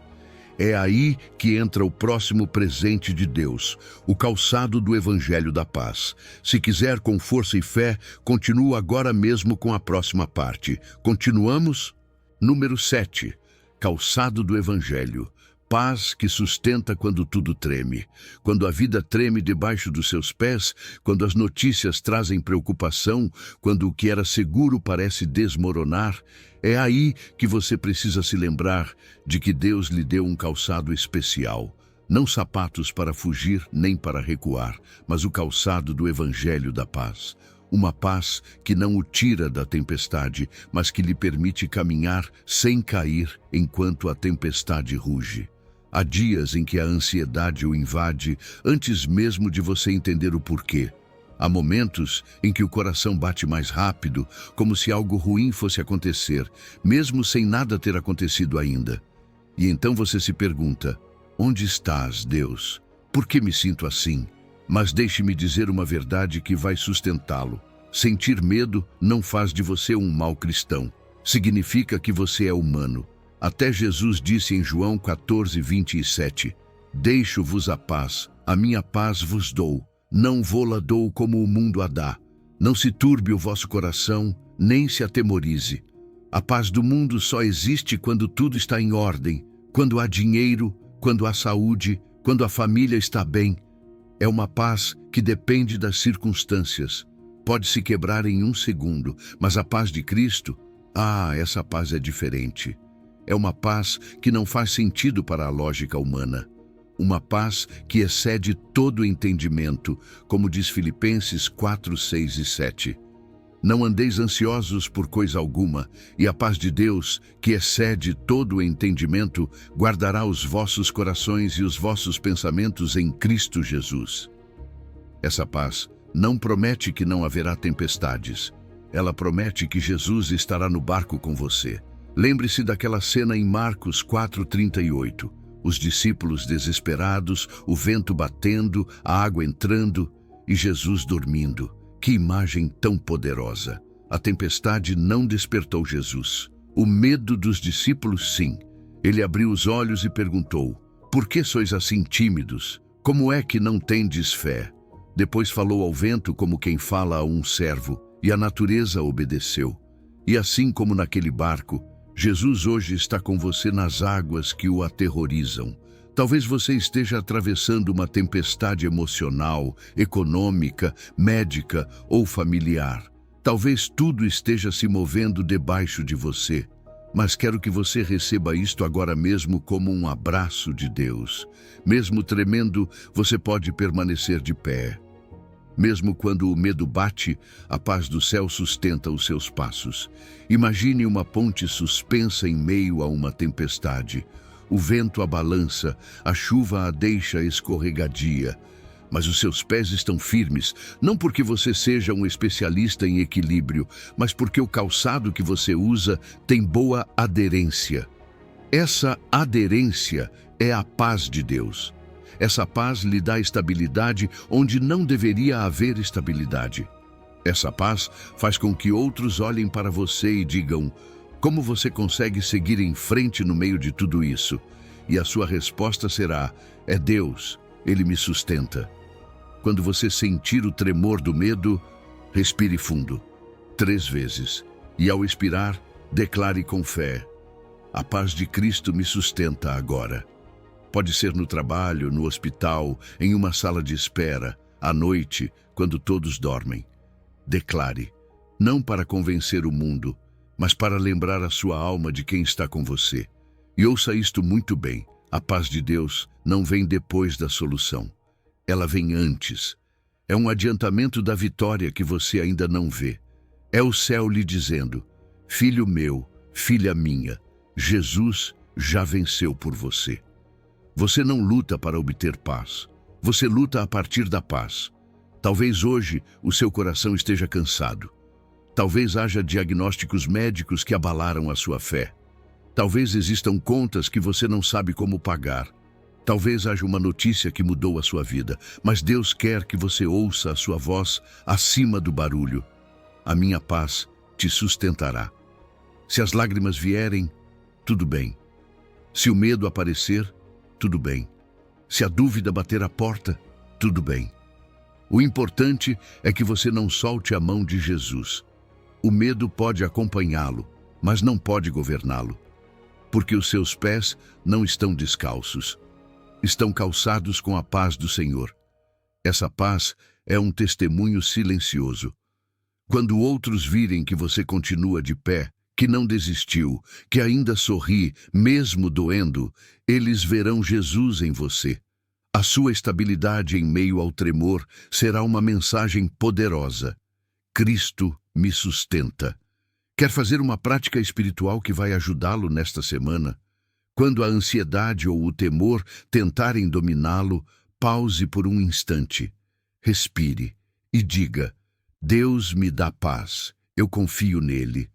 É aí que entra o próximo presente de Deus, o calçado do Evangelho da Paz. Se quiser, com força e fé, continua agora mesmo com a próxima parte. Continuamos? Número 7. Calçado do Evangelho. Paz que sustenta quando tudo treme. Quando a vida treme debaixo dos seus pés, quando as notícias trazem preocupação, quando o que era seguro parece desmoronar, é aí que você precisa se lembrar de que Deus lhe deu um calçado especial. Não sapatos para fugir nem para recuar, mas o calçado do Evangelho da Paz. Uma paz que não o tira da tempestade, mas que lhe permite caminhar sem cair enquanto a tempestade ruge. Há dias em que a ansiedade o invade antes mesmo de você entender o porquê. Há momentos em que o coração bate mais rápido, como se algo ruim fosse acontecer, mesmo sem nada ter acontecido ainda. E então você se pergunta: onde estás, Deus? Por que me sinto assim? Mas deixe-me dizer uma verdade que vai sustentá-lo. Sentir medo não faz de você um mau cristão. Significa que você é humano. Até Jesus disse em João 14:27, deixo-vos a minha paz vos dou. Não vô-la dou como o mundo a dá. Não se turbe o vosso coração, nem se atemorize. A paz do mundo só existe quando tudo está em ordem, quando há dinheiro, quando há saúde, quando a família está bem. É uma paz que depende das circunstâncias. Pode se quebrar em um segundo, mas a paz de Cristo, essa paz é diferente. É uma paz que não faz sentido para a lógica humana. Uma paz que excede todo entendimento, como diz Filipenses 4, 6 e 7. Não andeis ansiosos por coisa alguma, e a paz de Deus, que excede todo o entendimento, guardará os vossos corações e os vossos pensamentos em Cristo Jesus. Essa paz não promete que não haverá tempestades. Ela promete que Jesus estará no barco com você. Lembre-se daquela cena em Marcos 4:38. Os discípulos desesperados, o vento batendo, a água entrando e Jesus dormindo. Que imagem tão poderosa! A tempestade não despertou Jesus. O medo dos discípulos, sim. Ele abriu os olhos e perguntou: por que sois assim tímidos? Como é que não tendes fé? Depois falou ao vento como quem fala a um servo, e a natureza obedeceu. E assim como naquele barco, Jesus hoje está com você nas águas que o aterrorizam. Talvez você esteja atravessando uma tempestade emocional, econômica, médica ou familiar. Talvez tudo esteja se movendo debaixo de você. Mas quero que você receba isto agora mesmo como um abraço de Deus. Mesmo tremendo, você pode permanecer de pé. Mesmo quando o medo bate, a paz do céu sustenta os seus passos. Imagine uma ponte suspensa em meio a uma tempestade. O vento a balança, a chuva a deixa escorregadia. Mas os seus pés estão firmes, não porque você seja um especialista em equilíbrio, mas porque o calçado que você usa tem boa aderência. Essa aderência é a paz de Deus. Essa paz lhe dá estabilidade onde não deveria haver estabilidade. Essa paz faz com que outros olhem para você e digam: como você consegue seguir em frente no meio de tudo isso? E a sua resposta será: é Deus, Ele me sustenta. Quando você sentir o tremor do medo, respire fundo, 3 vezes. E ao expirar, declare com fé: a paz de Cristo me sustenta agora. Pode ser no trabalho, no hospital, em uma sala de espera, à noite, quando todos dormem. Declare, não para convencer o mundo, mas para lembrar a sua alma de quem está com você. E ouça isto muito bem: a paz de Deus não vem depois da solução. Ela vem antes. É um adiantamento da vitória que você ainda não vê. É o céu lhe dizendo: filho meu, filha minha, Jesus já venceu por você. Você não luta para obter paz. Você luta a partir da paz. Talvez hoje o seu coração esteja cansado. Talvez haja diagnósticos médicos que abalaram a sua fé. Talvez existam contas que você não sabe como pagar. Talvez haja uma notícia que mudou a sua vida, mas Deus quer que você ouça a sua voz acima do barulho. A minha paz te sustentará. Se as lágrimas vierem, tudo bem. Se o medo aparecer, tudo bem. Se a dúvida bater à porta, tudo bem. O importante é que você não solte a mão de Jesus. O medo pode acompanhá-lo, mas não pode governá-lo, porque os seus pés não estão descalços. Estão calçados com a paz do Senhor. Essa paz é um testemunho silencioso. Quando outros virem que você continua de pé, que não desistiu, que ainda sorri, mesmo doendo, eles verão Jesus em você. A sua estabilidade em meio ao tremor será uma mensagem poderosa. Cristo me sustenta. Quer fazer uma prática espiritual que vai ajudá-lo nesta semana? Quando a ansiedade ou o temor tentarem dominá-lo, pause por um instante. Respire e diga: Deus me dá paz, eu confio nele.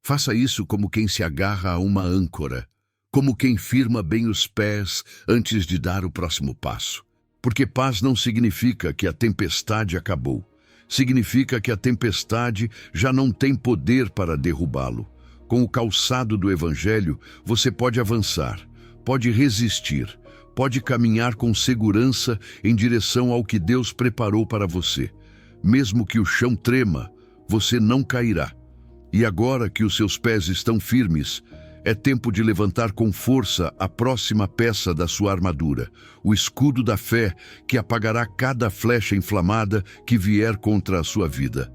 Faça isso como quem se agarra a uma âncora, como quem firma bem os pés antes de dar o próximo passo. Porque paz não significa que a tempestade acabou. Significa que a tempestade já não tem poder para derrubá-lo. Com o calçado do Evangelho, você pode avançar, pode resistir, pode caminhar com segurança em direção ao que Deus preparou para você. Mesmo que o chão trema, você não cairá. E agora que os seus pés estão firmes, é tempo de levantar com força a próxima peça da sua armadura, o escudo da fé que apagará cada flecha inflamada que vier contra a sua vida.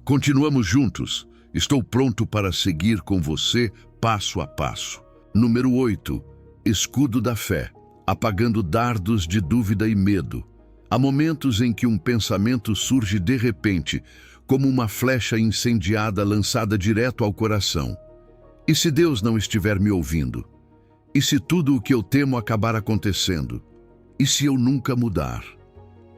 Continuamos juntos. Estou pronto para seguir com você passo a passo. Número 8. Escudo da fé, apagando dardos de dúvida e medo. Há momentos em que um pensamento surge de repente, como uma flecha incendiada lançada direto ao coração. E se Deus não estiver me ouvindo? E se tudo o que eu temo acabar acontecendo? E se eu nunca mudar?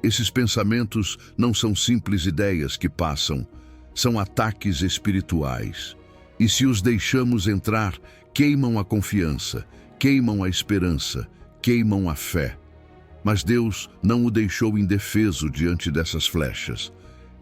Esses pensamentos não são simples ideias que passam, são ataques espirituais. E se os deixamos entrar, queimam a confiança, queimam a esperança, queimam a fé. Mas Deus não o deixou indefeso diante dessas flechas.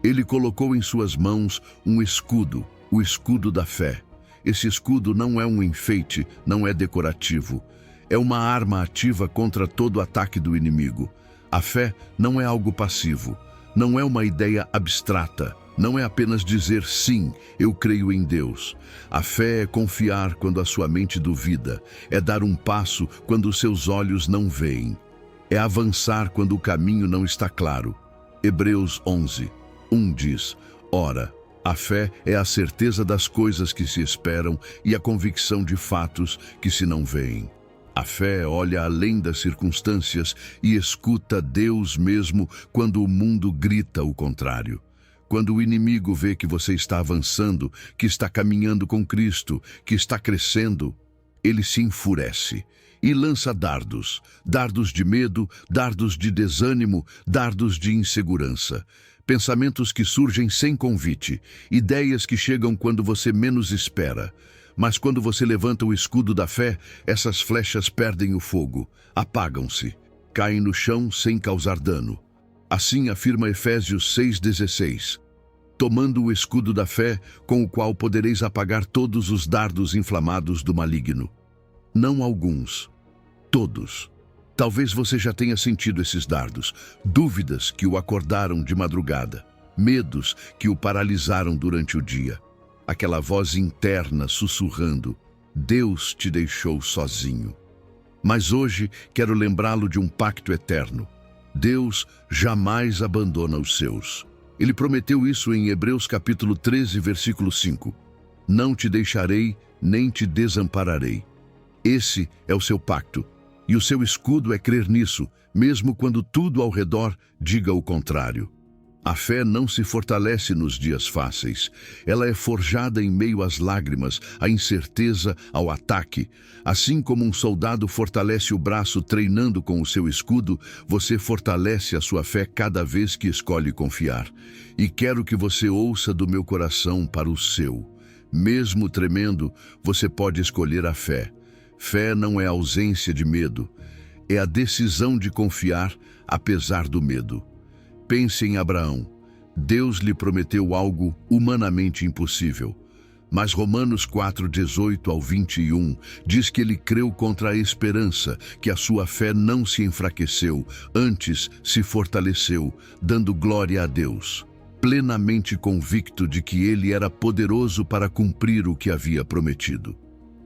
Ele colocou em suas mãos um escudo, o escudo da fé. Esse escudo não é um enfeite, não é decorativo. É uma arma ativa contra todo ataque do inimigo. A fé não é algo passivo, não é uma ideia abstrata, não é apenas dizer sim, eu creio em Deus. A fé é confiar quando a sua mente duvida, é dar um passo quando os seus olhos não veem. É avançar quando o caminho não está claro. Hebreus 11:1 diz: Ora, a fé é a certeza das coisas que se esperam e a convicção de fatos que se não veem. A fé olha além das circunstâncias e escuta Deus mesmo quando o mundo grita o contrário. Quando o inimigo vê que você está avançando, que está caminhando com Cristo, que está crescendo, ele se enfurece e lança dardos, dardos de medo, dardos de desânimo, dardos de insegurança. Pensamentos que surgem sem convite, ideias que chegam quando você menos espera. Mas quando você levanta o escudo da fé, essas flechas perdem o fogo, apagam-se, caem no chão sem causar dano. Assim afirma Efésios 6,16. Tomando o escudo da fé, com o qual podereis apagar todos os dardos inflamados do maligno. Não alguns, todos. Talvez você já tenha sentido esses dardos, dúvidas que o acordaram de madrugada, medos que o paralisaram durante o dia. Aquela voz interna sussurrando: Deus te deixou sozinho. Mas hoje quero lembrá-lo de um pacto eterno. Deus jamais abandona os seus. Ele prometeu isso em Hebreus capítulo 13, versículo 5. Não te deixarei, nem te desampararei. Esse é o seu pacto. E o seu escudo é crer nisso, mesmo quando tudo ao redor diga o contrário. A fé não se fortalece nos dias fáceis. Ela é forjada em meio às lágrimas, à incerteza, ao ataque. Assim como um soldado fortalece o braço treinando com o seu escudo, você fortalece a sua fé cada vez que escolhe confiar. E quero que você ouça do meu coração para o seu. Mesmo tremendo, você pode escolher a fé. Fé não é ausência de medo. É a decisão de confiar, apesar do medo. Pense em Abraão. Deus lhe prometeu algo humanamente impossível. Mas Romanos 4:18 ao 21 diz que ele creu contra a esperança, que a sua fé não se enfraqueceu, antes se fortaleceu, dando glória a Deus, plenamente convicto de que ele era poderoso para cumprir o que havia prometido.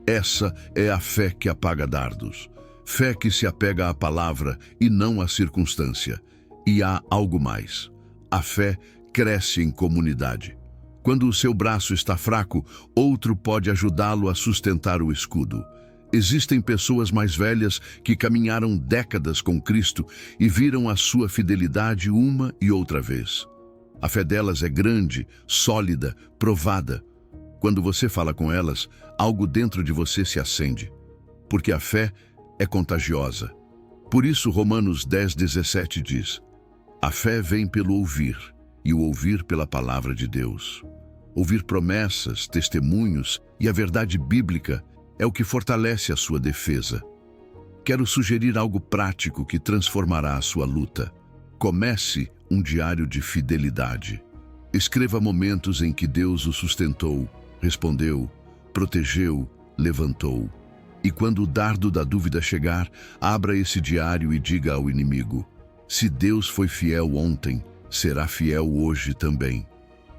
Essa é a fé que apaga dardos. Fé que se apega à palavra e não à circunstância. E há algo mais. A fé cresce em comunidade. Quando o seu braço está fraco, outro pode ajudá-lo a sustentar o escudo. Existem pessoas mais velhas que caminharam décadas com Cristo e viram a sua fidelidade uma e outra vez. A fé delas é grande, sólida, provada. Quando você fala com elas, algo dentro de você se acende. Porque a fé é contagiosa. Por isso Romanos 10:17 diz: a fé vem pelo ouvir, e o ouvir pela palavra de Deus. Ouvir promessas, testemunhos e a verdade bíblica é o que fortalece a sua defesa. Quero sugerir algo prático que transformará a sua luta. Comece um diário de fidelidade. Escreva momentos em que Deus o sustentou, respondeu, protegeu, levantou. E quando o dardo da dúvida chegar, abra esse diário e diga ao inimigo: se Deus foi fiel ontem, será fiel hoje também.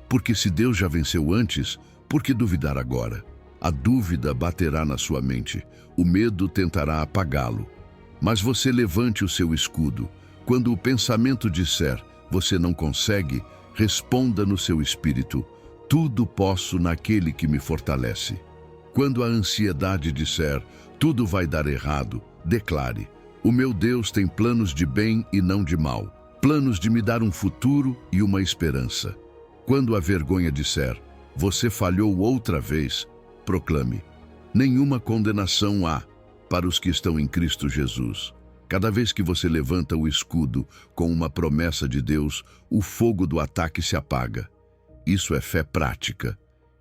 Porque se Deus já venceu antes, por que duvidar agora? A dúvida baterá na sua mente, o medo tentará apagá-lo. Mas você levante o seu escudo. Quando o pensamento disser, você não consegue, responda no seu espírito: tudo posso naquele que me fortalece. Quando a ansiedade disser, tudo vai dar errado, declare: o meu Deus tem planos de bem e não de mal, planos de me dar um futuro e uma esperança. Quando a vergonha disser, você falhou outra vez, proclame: nenhuma condenação há para os que estão em Cristo Jesus. Cada vez que você levanta o escudo com uma promessa de Deus, o fogo do ataque se apaga. Isso é fé prática.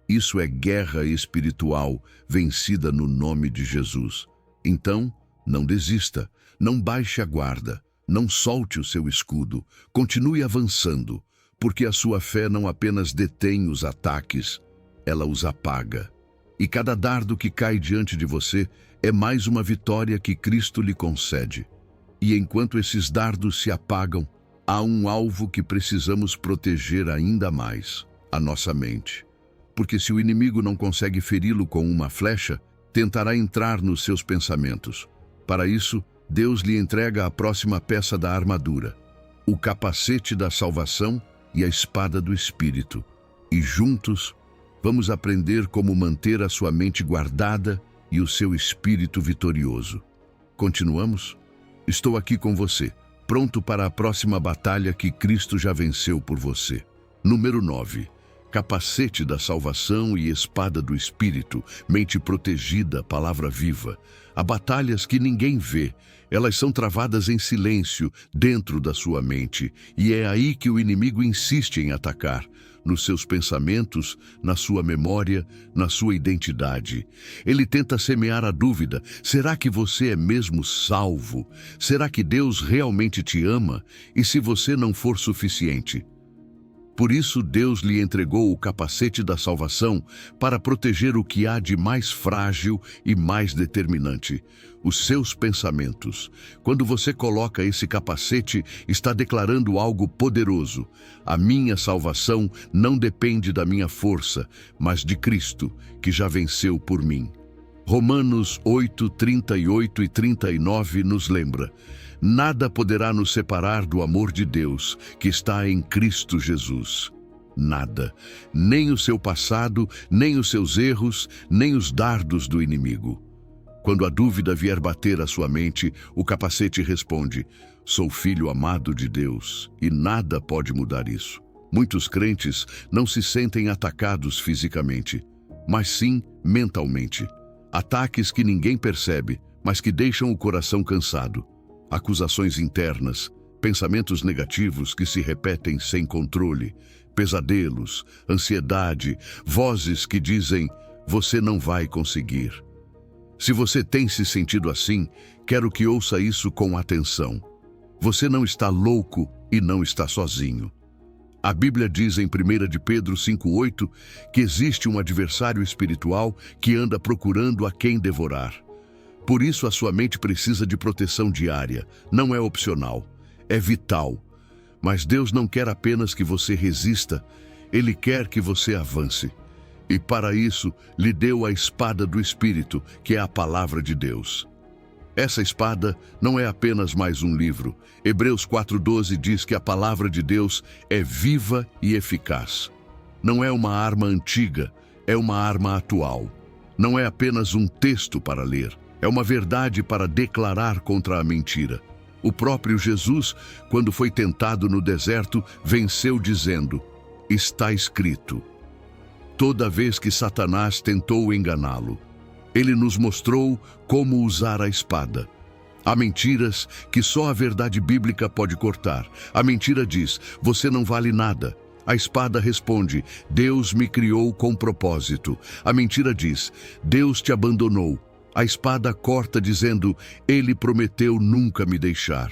Isso é guerra espiritual vencida no nome de Jesus. Então, não desista, não baixe a guarda, não solte o seu escudo, continue avançando, porque a sua fé não apenas detém os ataques, ela os apaga. E cada dardo que cai diante de você é mais uma vitória que Cristo lhe concede. E enquanto esses dardos se apagam, há um alvo que precisamos proteger ainda mais: a nossa mente. Porque se o inimigo não consegue feri-lo com uma flecha, tentará entrar nos seus pensamentos. Para isso, Deus lhe entrega a próxima peça da armadura, o capacete da salvação e a espada do Espírito. E juntos, vamos aprender como manter a sua mente guardada e o seu espírito vitorioso. Continuamos? Estou aqui com você, pronto para a próxima batalha que Cristo já venceu por você. Número 9. Capacete da salvação e espada do Espírito, mente protegida, palavra viva. Há batalhas que ninguém vê, elas são travadas em silêncio dentro da sua mente, e é aí que o inimigo insiste em atacar, nos seus pensamentos, na sua memória, na sua identidade. Ele tenta semear a dúvida: será que você é mesmo salvo? Será que Deus realmente te ama? E se você não for suficiente? Por isso Deus lhe entregou o capacete da salvação para proteger o que há de mais frágil e mais determinante: os seus pensamentos. Quando você coloca esse capacete, está declarando algo poderoso: a minha salvação não depende da minha força, mas de Cristo, que já venceu por mim. Romanos 8:38 e 39 nos lembra: nada poderá nos separar do amor de Deus, que está em Cristo Jesus. Nada, nem o seu passado, nem os seus erros, nem os dardos do inimigo. Quando a dúvida vier bater à sua mente, o capacete responde: sou filho amado de Deus, e nada pode mudar isso. Muitos crentes não se sentem atacados fisicamente, mas sim mentalmente. Ataques que ninguém percebe, mas que deixam o coração cansado. Acusações internas, pensamentos negativos que se repetem sem controle, pesadelos, ansiedade, vozes que dizem: você não vai conseguir. Se você tem se sentido assim, quero que ouça isso com atenção. Você não está louco e não está sozinho. A Bíblia diz em 1 de Pedro 5,8 que existe um adversário espiritual que anda procurando a quem devorar. Por isso a sua mente precisa de proteção diária. Não é opcional, é vital. Mas Deus não quer apenas que você resista, Ele quer que você avance. E para isso lhe deu a espada do Espírito, que é a palavra de Deus. Essa espada não é apenas mais um livro. Hebreus 4,12 diz que a palavra de Deus é viva e eficaz. Não é uma arma antiga, é uma arma atual. Não é apenas um texto para ler, é uma verdade para declarar contra a mentira. O próprio Jesus, quando foi tentado no deserto, venceu dizendo: está escrito. Toda vez que Satanás tentou enganá-lo, ele nos mostrou como usar a espada. Há mentiras que só a verdade bíblica pode cortar. A mentira diz: você não vale nada. A espada responde: Deus me criou com propósito. A mentira diz: Deus te abandonou. A espada corta dizendo: Ele prometeu nunca me deixar.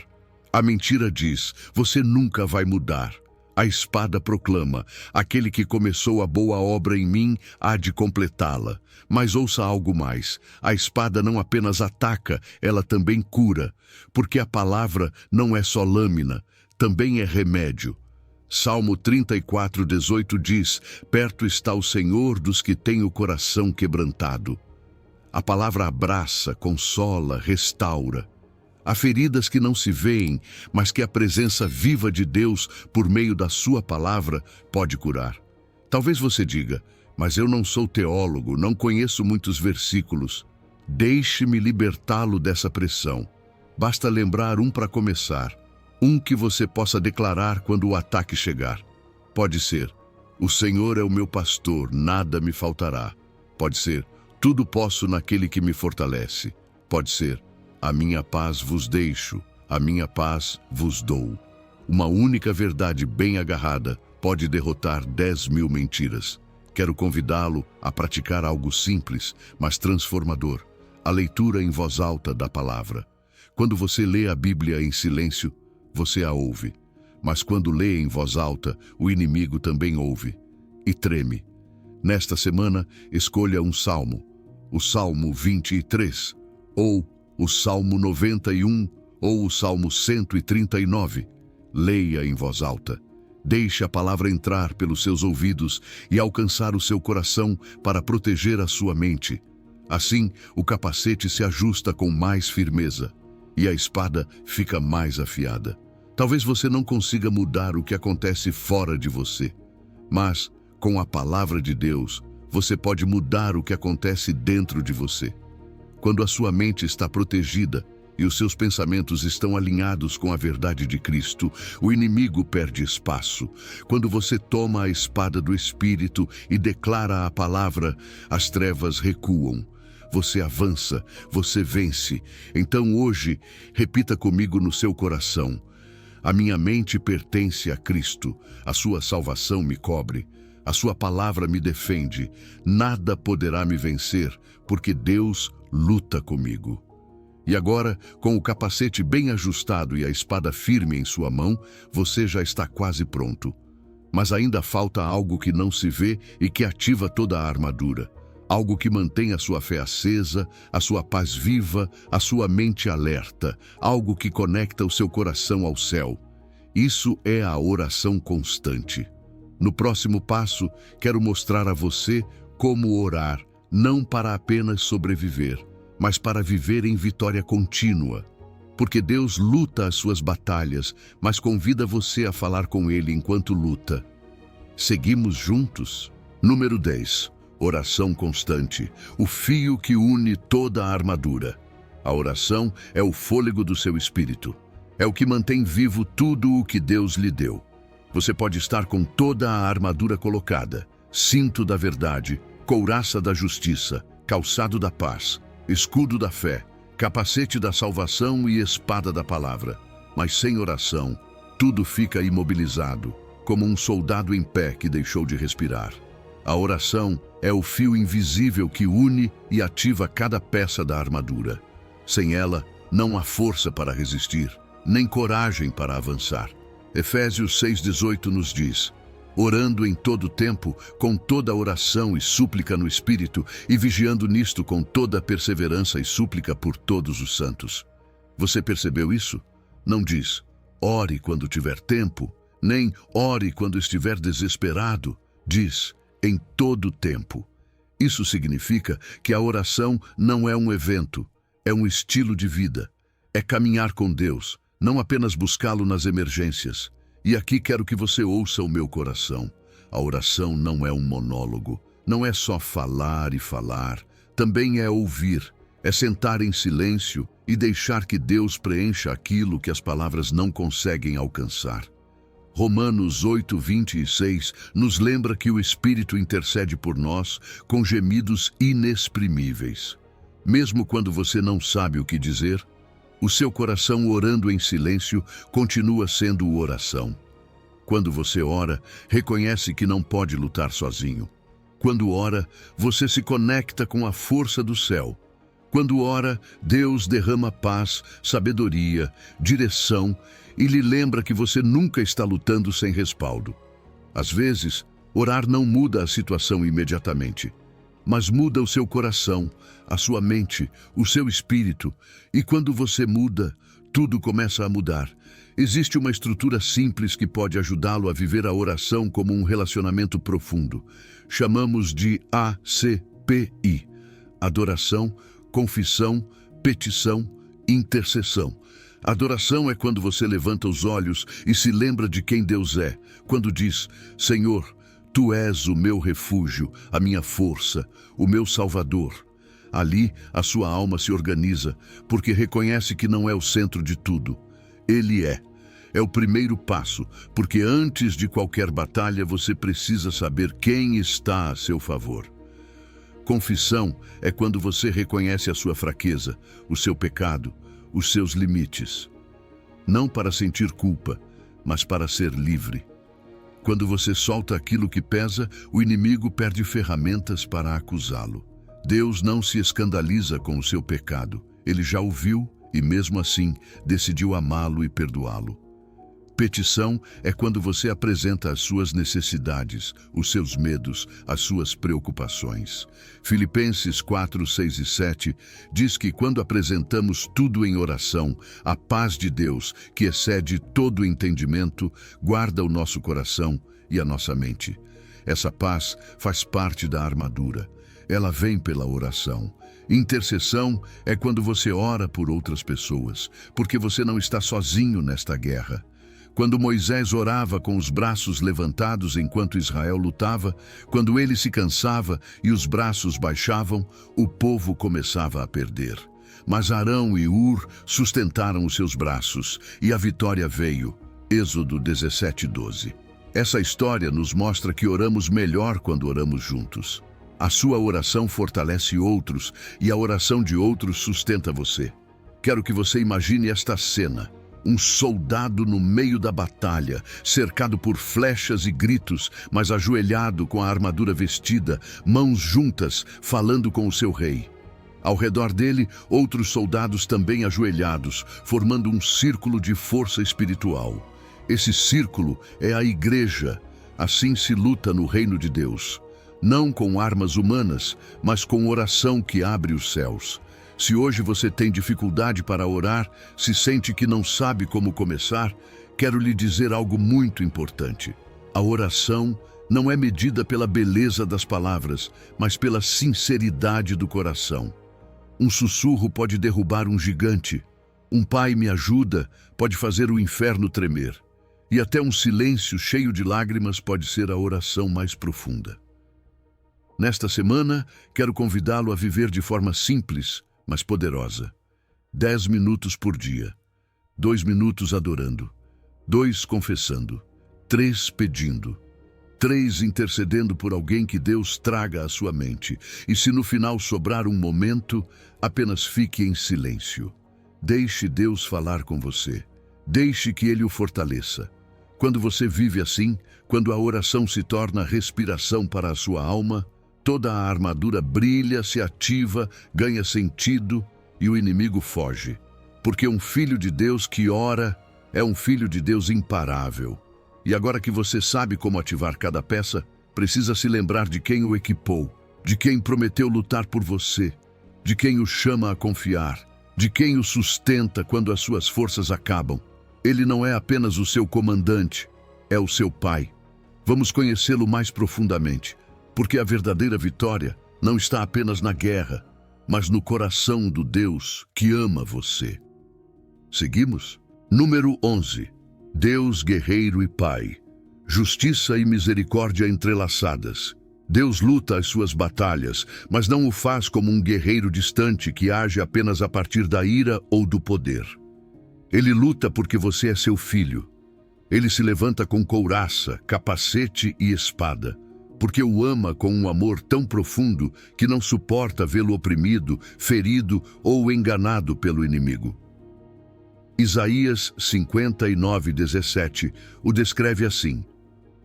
A mentira diz: você nunca vai mudar. A espada proclama: aquele que começou a boa obra em mim há de completá-la. Mas ouça algo mais: a espada não apenas ataca, ela também cura, porque a palavra não é só lâmina, também é remédio. Salmo 34:18 diz: perto está o Senhor dos que têm o coração quebrantado. A palavra abraça, consola, restaura. Há feridas que não se veem, mas que a presença viva de Deus, por meio da sua palavra, pode curar. Talvez você diga: mas eu não sou teólogo, não conheço muitos versículos. Deixe-me libertá-lo dessa pressão. Basta lembrar um para começar, um que você possa declarar quando o ataque chegar. Pode ser: o Senhor é o meu pastor, nada me faltará. Pode ser: tudo posso naquele que me fortalece. Pode ser: a minha paz vos deixo, a minha paz vos dou. Uma única verdade bem agarrada pode derrotar 10.000 mentiras. Quero convidá-lo a praticar algo simples, mas transformador: a leitura em voz alta da palavra. Quando você lê a Bíblia em silêncio, você a ouve. Mas quando lê em voz alta, o inimigo também ouve e treme. Nesta semana, escolha um salmo: o Salmo 23, ou o Salmo 91, ou o Salmo 139. Leia em voz alta. Deixe a palavra entrar pelos seus ouvidos e alcançar o seu coração para proteger a sua mente. Assim, o capacete se ajusta com mais firmeza e a espada fica mais afiada. Talvez você não consiga mudar o que acontece fora de você, mas, com a palavra de Deus, você pode mudar o que acontece dentro de você. Quando a sua mente está protegida e os seus pensamentos estão alinhados com a verdade de Cristo, o inimigo perde espaço. Quando você toma a espada do Espírito e declara a palavra, as trevas recuam. Você avança, você vence. Então hoje, repita comigo no seu coração: a minha mente pertence a Cristo, a sua salvação me cobre, a sua palavra me defende, nada poderá me vencer, porque Deus luta comigo. E agora, com o capacete bem ajustado e a espada firme em sua mão, você já está quase pronto. Mas ainda falta algo que não se vê e que ativa toda a armadura. Algo que mantém a sua fé acesa, a sua paz viva, a sua mente alerta. Algo que conecta o seu coração ao céu. Isso é a oração constante. No próximo passo, quero mostrar a você como orar, não para apenas sobreviver, mas para viver em vitória contínua. Porque Deus luta as suas batalhas, mas convida você a falar com Ele enquanto luta. Seguimos juntos? Número 10. Oração constante, o fio que une toda a armadura. A oração é o fôlego do seu espírito. É o que mantém vivo tudo o que Deus lhe deu. Você pode estar com toda a armadura colocada, cinto da verdade, couraça da justiça, calçado da paz, escudo da fé, capacete da salvação e espada da palavra. Mas sem oração, tudo fica imobilizado, como um soldado em pé que deixou de respirar. A oração é o fio invisível que une e ativa cada peça da armadura. Sem ela, não há força para resistir, nem coragem para avançar. Efésios 6,18 nos diz: orando em todo tempo, com toda oração e súplica no Espírito, e vigiando nisto com toda perseverança e súplica por todos os santos. Você percebeu isso? Não diz, ore quando tiver tempo, nem ore quando estiver desesperado. Diz, em todo tempo. Isso significa que a oração não é um evento, é um estilo de vida. É caminhar com Deus, não apenas buscá-lo nas emergências. E aqui quero que você ouça o meu coração. A oração não é um monólogo, não é só falar e falar, também é ouvir, é sentar em silêncio e deixar que Deus preencha aquilo que as palavras não conseguem alcançar. Romanos 8:26 nos lembra que o Espírito intercede por nós com gemidos inexprimíveis. Mesmo quando você não sabe o que dizer, o seu coração orando em silêncio continua sendo oração. Quando você ora, reconhece que não pode lutar sozinho. Quando ora, você se conecta com a força do céu. Quando ora, Deus derrama paz, sabedoria, direção e lhe lembra que você nunca está lutando sem respaldo. Às vezes, orar não muda a situação imediatamente, mas muda o seu coração, a sua mente, o seu espírito. E quando você muda, tudo começa a mudar. Existe uma estrutura simples que pode ajudá-lo a viver a oração como um relacionamento profundo. Chamamos de ACPI: adoração, confissão, petição, intercessão. Adoração é quando você levanta os olhos e se lembra de quem Deus é, quando diz, Senhor, Tu és o meu refúgio, a minha força, o meu Salvador. Ali, a sua alma se organiza, porque reconhece que não é o centro de tudo. Ele é. É o primeiro passo, porque antes de qualquer batalha você precisa saber quem está a seu favor. Confissão é quando você reconhece a sua fraqueza, o seu pecado, os seus limites. Não para sentir culpa, mas para ser livre. Quando você solta aquilo que pesa, o inimigo perde ferramentas para acusá-lo. Deus não se escandaliza com o seu pecado. Ele já o viu e, mesmo assim, decidiu amá-lo e perdoá-lo. Petição é quando você apresenta as suas necessidades, os seus medos, as suas preocupações. Filipenses 4, 6 e 7 diz que quando apresentamos tudo em oração, a paz de Deus, que excede todo o entendimento, guarda o nosso coração e a nossa mente. Essa paz faz parte da armadura. Ela vem pela oração. Intercessão é quando você ora por outras pessoas, porque você não está sozinho nesta guerra. Quando Moisés orava com os braços levantados enquanto Israel lutava, quando ele se cansava e os braços baixavam, o povo começava a perder. Mas Arão e Hur sustentaram os seus braços e a vitória veio. Êxodo 17:12. Essa história nos mostra que oramos melhor quando oramos juntos. A sua oração fortalece outros e a oração de outros sustenta você. Quero que você imagine esta cena. Um soldado no meio da batalha, cercado por flechas e gritos, mas ajoelhado com a armadura vestida, mãos juntas, falando com o seu rei. Ao redor dele, outros soldados também ajoelhados, formando um círculo de força espiritual. Esse círculo é a igreja. Assim se luta no reino de Deus. Não com armas humanas, mas com oração que abre os céus. Se hoje você tem dificuldade para orar, se sente que não sabe como começar, quero lhe dizer algo muito importante. A oração não é medida pela beleza das palavras, mas pela sinceridade do coração. Um sussurro pode derrubar um gigante. Um pai me ajuda pode fazer o inferno tremer. E até um silêncio cheio de lágrimas pode ser a oração mais profunda. Nesta semana, quero convidá-lo a viver de forma simples, mas poderosa. 10 minutos por dia. 2 minutos adorando. 2 confessando. 3 pedindo. 3 intercedendo por alguém que Deus traga à sua mente. E se no final sobrar um momento, apenas fique em silêncio. Deixe Deus falar com você. Deixe que Ele o fortaleça. Quando você vive assim, quando a oração se torna respiração para a sua alma, toda a armadura brilha, se ativa, ganha sentido e o inimigo foge. Porque um filho de Deus que ora é um filho de Deus imparável. E agora que você sabe como ativar cada peça, precisa se lembrar de quem o equipou, de quem prometeu lutar por você, de quem o chama a confiar, de quem o sustenta quando as suas forças acabam. Ele não é apenas o seu comandante, é o seu pai. Vamos conhecê-lo mais profundamente, porque a verdadeira vitória não está apenas na guerra, mas no coração do Deus que ama você. Seguimos? Número 11. Deus guerreiro e Pai. Justiça e misericórdia entrelaçadas. Deus luta as suas batalhas, mas não o faz como um guerreiro distante que age apenas a partir da ira ou do poder. Ele luta porque você é seu filho. Ele se levanta com couraça, capacete e espada, porque o ama com um amor tão profundo que não suporta vê-lo oprimido, ferido ou enganado pelo inimigo. Isaías 59:17 o descreve assim: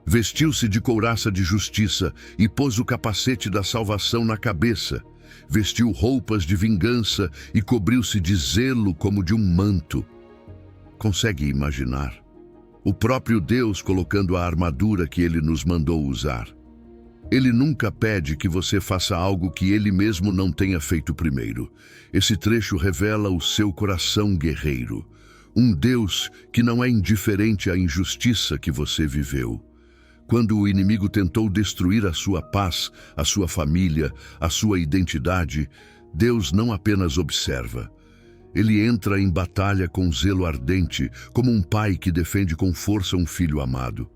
vestiu-se de couraça de justiça e pôs o capacete da salvação na cabeça, vestiu roupas de vingança e cobriu-se de zelo como de um manto. Consegue imaginar? O próprio Deus colocando a armadura que Ele nos mandou usar. Ele nunca pede que você faça algo que Ele mesmo não tenha feito primeiro. Esse trecho revela o seu coração guerreiro. Um Deus que não é indiferente à injustiça que você viveu. Quando o inimigo tentou destruir a sua paz, a sua família, a sua identidade, Deus não apenas observa. Ele entra em batalha com zelo ardente, como um pai que defende com força um filho amado.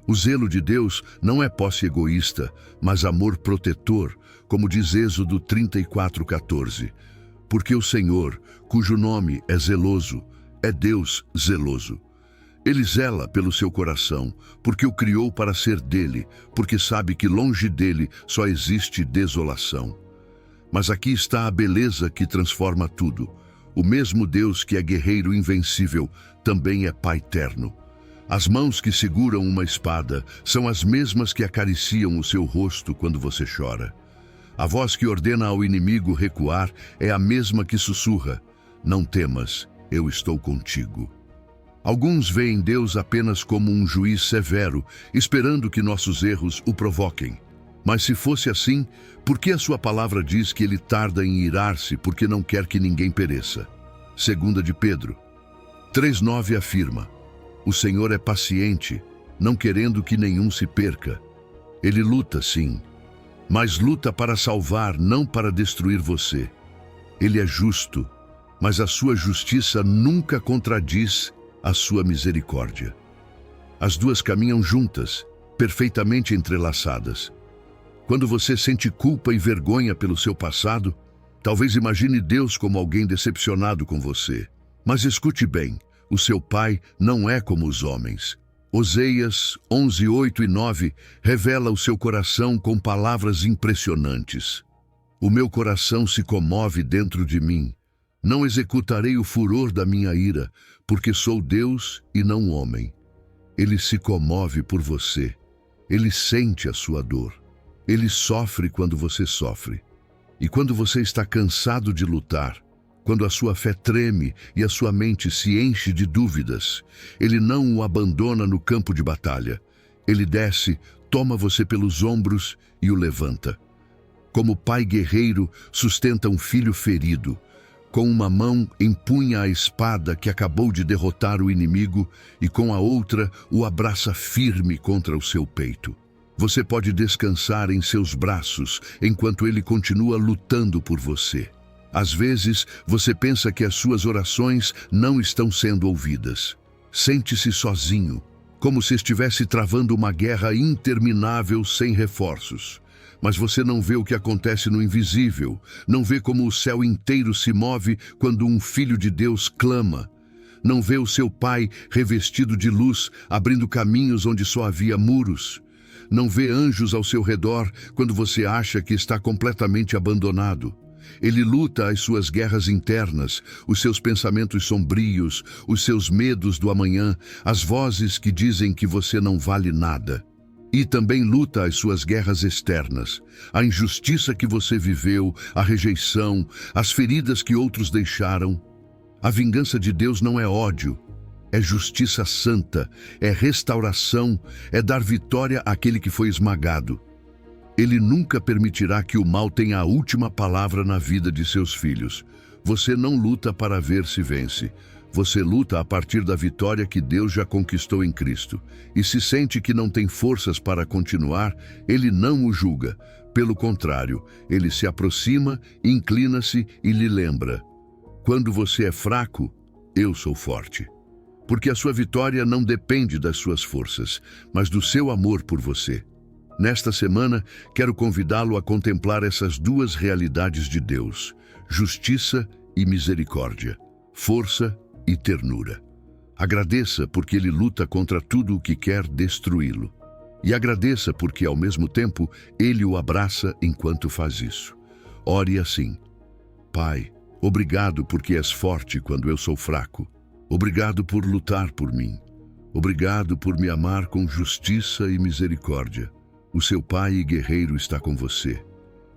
O zelo de Deus não é posse egoísta, mas amor protetor, como diz Êxodo 34:14. Porque o Senhor, cujo nome é zeloso, é Deus zeloso. Ele zela pelo seu coração, porque o criou para ser dele, porque sabe que longe dele só existe desolação. Mas aqui está a beleza que transforma tudo. O mesmo Deus que é guerreiro invencível também é Pai terno. As mãos que seguram uma espada são as mesmas que acariciam o seu rosto quando você chora. A voz que ordena ao inimigo recuar é a mesma que sussurra: não temas, eu estou contigo. Alguns veem Deus apenas como um juiz severo, esperando que nossos erros o provoquem. Mas se fosse assim, por que a sua palavra diz que ele tarda em irar-se porque não quer que ninguém pereça? 2 de Pedro 3:9 afirma: o Senhor é paciente, não querendo que nenhum se perca. Ele luta, sim, mas luta para salvar, não para destruir você. Ele é justo, mas a sua justiça nunca contradiz a sua misericórdia. As duas caminham juntas, perfeitamente entrelaçadas. Quando você sente culpa e vergonha pelo seu passado, talvez imagine Deus como alguém decepcionado com você. Mas escute bem, o seu Pai não é como os homens. Oséias 11:8 e 9 revela o seu coração com palavras impressionantes. O meu coração se comove dentro de mim. Não executarei o furor da minha ira, porque sou Deus e não homem. Ele se comove por você. Ele sente a sua dor. Ele sofre quando você sofre. E quando você está cansado de lutar, quando a sua fé treme e a sua mente se enche de dúvidas, Ele não o abandona no campo de batalha. Ele desce, toma você pelos ombros e o levanta. Como pai guerreiro, sustenta um filho ferido. Com uma mão empunha a espada que acabou de derrotar o inimigo e com a outra o abraça firme contra o seu peito. Você pode descansar em seus braços enquanto ele continua lutando por você. Às vezes, você pensa que as suas orações não estão sendo ouvidas. Sente-se sozinho, como se estivesse travando uma guerra interminável sem reforços. Mas você não vê o que acontece no invisível, não vê como o céu inteiro se move quando um filho de Deus clama. Não vê o seu pai revestido de luz, abrindo caminhos onde só havia muros. Não vê anjos ao seu redor quando você acha que está completamente abandonado. Ele luta as suas guerras internas, os seus pensamentos sombrios, os seus medos do amanhã, as vozes que dizem que você não vale nada. E também luta as suas guerras externas, a injustiça que você viveu, a rejeição, as feridas que outros deixaram. A vingança de Deus não é ódio, é justiça santa, é restauração, é dar vitória àquele que foi esmagado. Ele nunca permitirá que o mal tenha a última palavra na vida de seus filhos. Você não luta para ver se vence. Você luta a partir da vitória que Deus já conquistou em Cristo. E se sente que não tem forças para continuar, Ele não o julga. Pelo contrário, Ele se aproxima, inclina-se e lhe lembra: quando você é fraco, eu sou forte. Porque a sua vitória não depende das suas forças, mas do seu amor por você. Nesta semana, quero convidá-lo a contemplar essas duas realidades de Deus: justiça e misericórdia, força e ternura. Agradeça porque Ele luta contra tudo o que quer destruí-lo. E agradeça porque, ao mesmo tempo, Ele o abraça enquanto faz isso. Ore assim: Pai, obrigado porque és forte quando eu sou fraco. Obrigado por lutar por mim. Obrigado por me amar com justiça e misericórdia. O seu Pai e guerreiro está com você.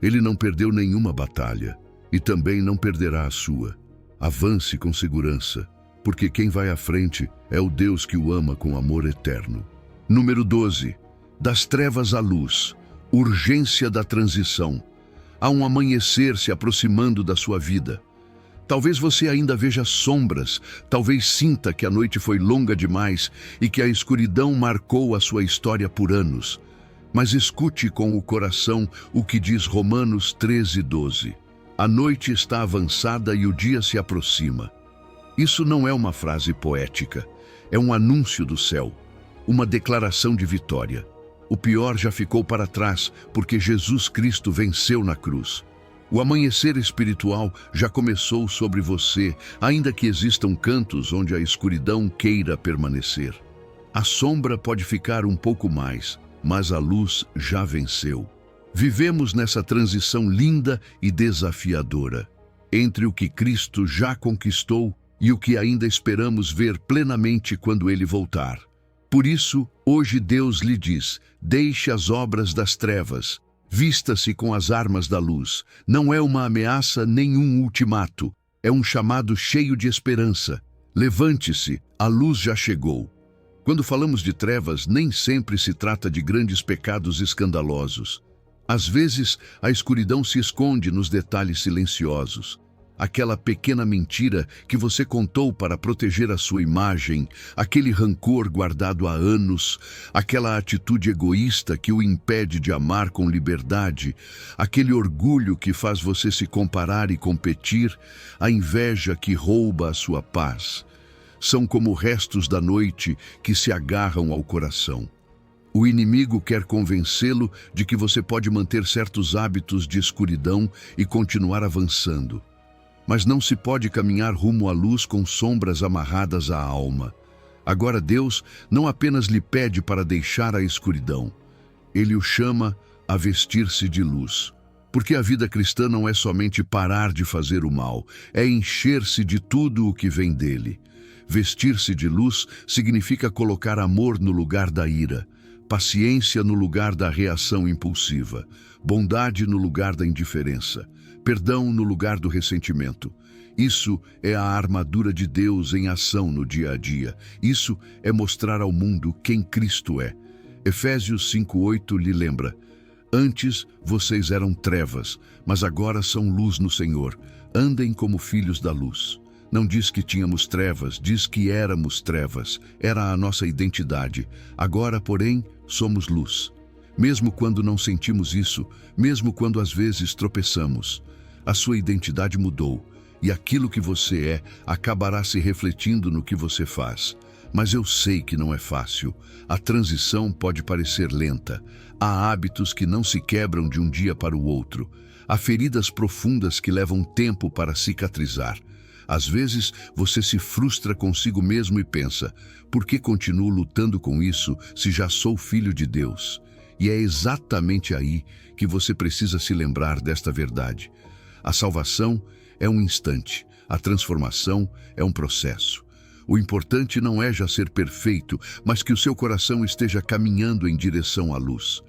Ele não perdeu nenhuma batalha e também não perderá a sua. Avance com segurança, porque quem vai à frente é o Deus que o ama com amor eterno. Número 12. Das trevas à luz. Urgência da transição. Há um amanhecer se aproximando da sua vida. Talvez você ainda veja sombras, talvez sinta que a noite foi longa demais e que a escuridão marcou a sua história por anos. Mas escute com o coração o que diz Romanos 13:12. A noite está avançada e o dia se aproxima. Isso não é uma frase poética, é um anúncio do céu, uma declaração de vitória. O pior já ficou para trás, porque Jesus Cristo venceu na cruz. O amanhecer espiritual já começou sobre você, ainda que existam cantos onde a escuridão queira permanecer. A sombra pode ficar um pouco mais, mas a luz já venceu. Vivemos nessa transição linda e desafiadora, entre o que Cristo já conquistou e o que ainda esperamos ver plenamente quando Ele voltar. Por isso, hoje Deus lhe diz: deixe as obras das trevas, vista-se com as armas da luz. Não é uma ameaça nem um ultimato, é um chamado cheio de esperança. Levante-se, a luz já chegou. Quando falamos de trevas, nem sempre se trata de grandes pecados escandalosos. Às vezes, a escuridão se esconde nos detalhes silenciosos. Aquela pequena mentira que você contou para proteger a sua imagem, aquele rancor guardado há anos, aquela atitude egoísta que o impede de amar com liberdade, aquele orgulho que faz você se comparar e competir, a inveja que rouba a sua paz. São como restos da noite que se agarram ao coração. O inimigo quer convencê-lo de que você pode manter certos hábitos de escuridão e continuar avançando. Mas não se pode caminhar rumo à luz com sombras amarradas à alma. Agora Deus não apenas lhe pede para deixar a escuridão, Ele o chama a vestir-se de luz. Porque a vida cristã não é somente parar de fazer o mal, é encher-se de tudo o que vem dele. Vestir-se de luz significa colocar amor no lugar da ira, paciência no lugar da reação impulsiva, bondade no lugar da indiferença, perdão no lugar do ressentimento. Isso é a armadura de Deus em ação no dia a dia. Isso é mostrar ao mundo quem Cristo é. Efésios 5:8 lhe lembra: antes vocês eram trevas, mas agora são luz no Senhor. Andem como filhos da luz. Não diz que tínhamos trevas, diz que éramos trevas. Era a nossa identidade. Agora, porém, somos luz. Mesmo quando não sentimos isso, mesmo quando às vezes tropeçamos, a sua identidade mudou, e aquilo que você é acabará se refletindo no que você faz. Mas eu sei que não é fácil. A transição pode parecer lenta. Há hábitos que não se quebram de um dia para o outro. Há feridas profundas que levam tempo para cicatrizar. Às vezes, você se frustra consigo mesmo e pensa: por que continuo lutando com isso se já sou filho de Deus? E é exatamente aí que você precisa se lembrar desta verdade. A salvação é um instante, a transformação é um processo. O importante não é já ser perfeito, mas que o seu coração esteja caminhando em direção à luz.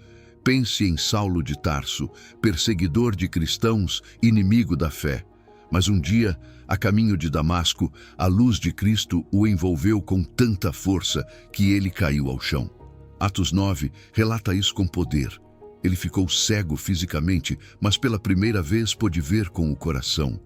Pense em Saulo de Tarso, perseguidor de cristãos, inimigo da fé. Mas um dia, a caminho de Damasco, a luz de Cristo o envolveu com tanta força que ele caiu ao chão. Atos 9 relata isso com poder. Ele ficou cego fisicamente, mas pela primeira vez pôde ver com o coração.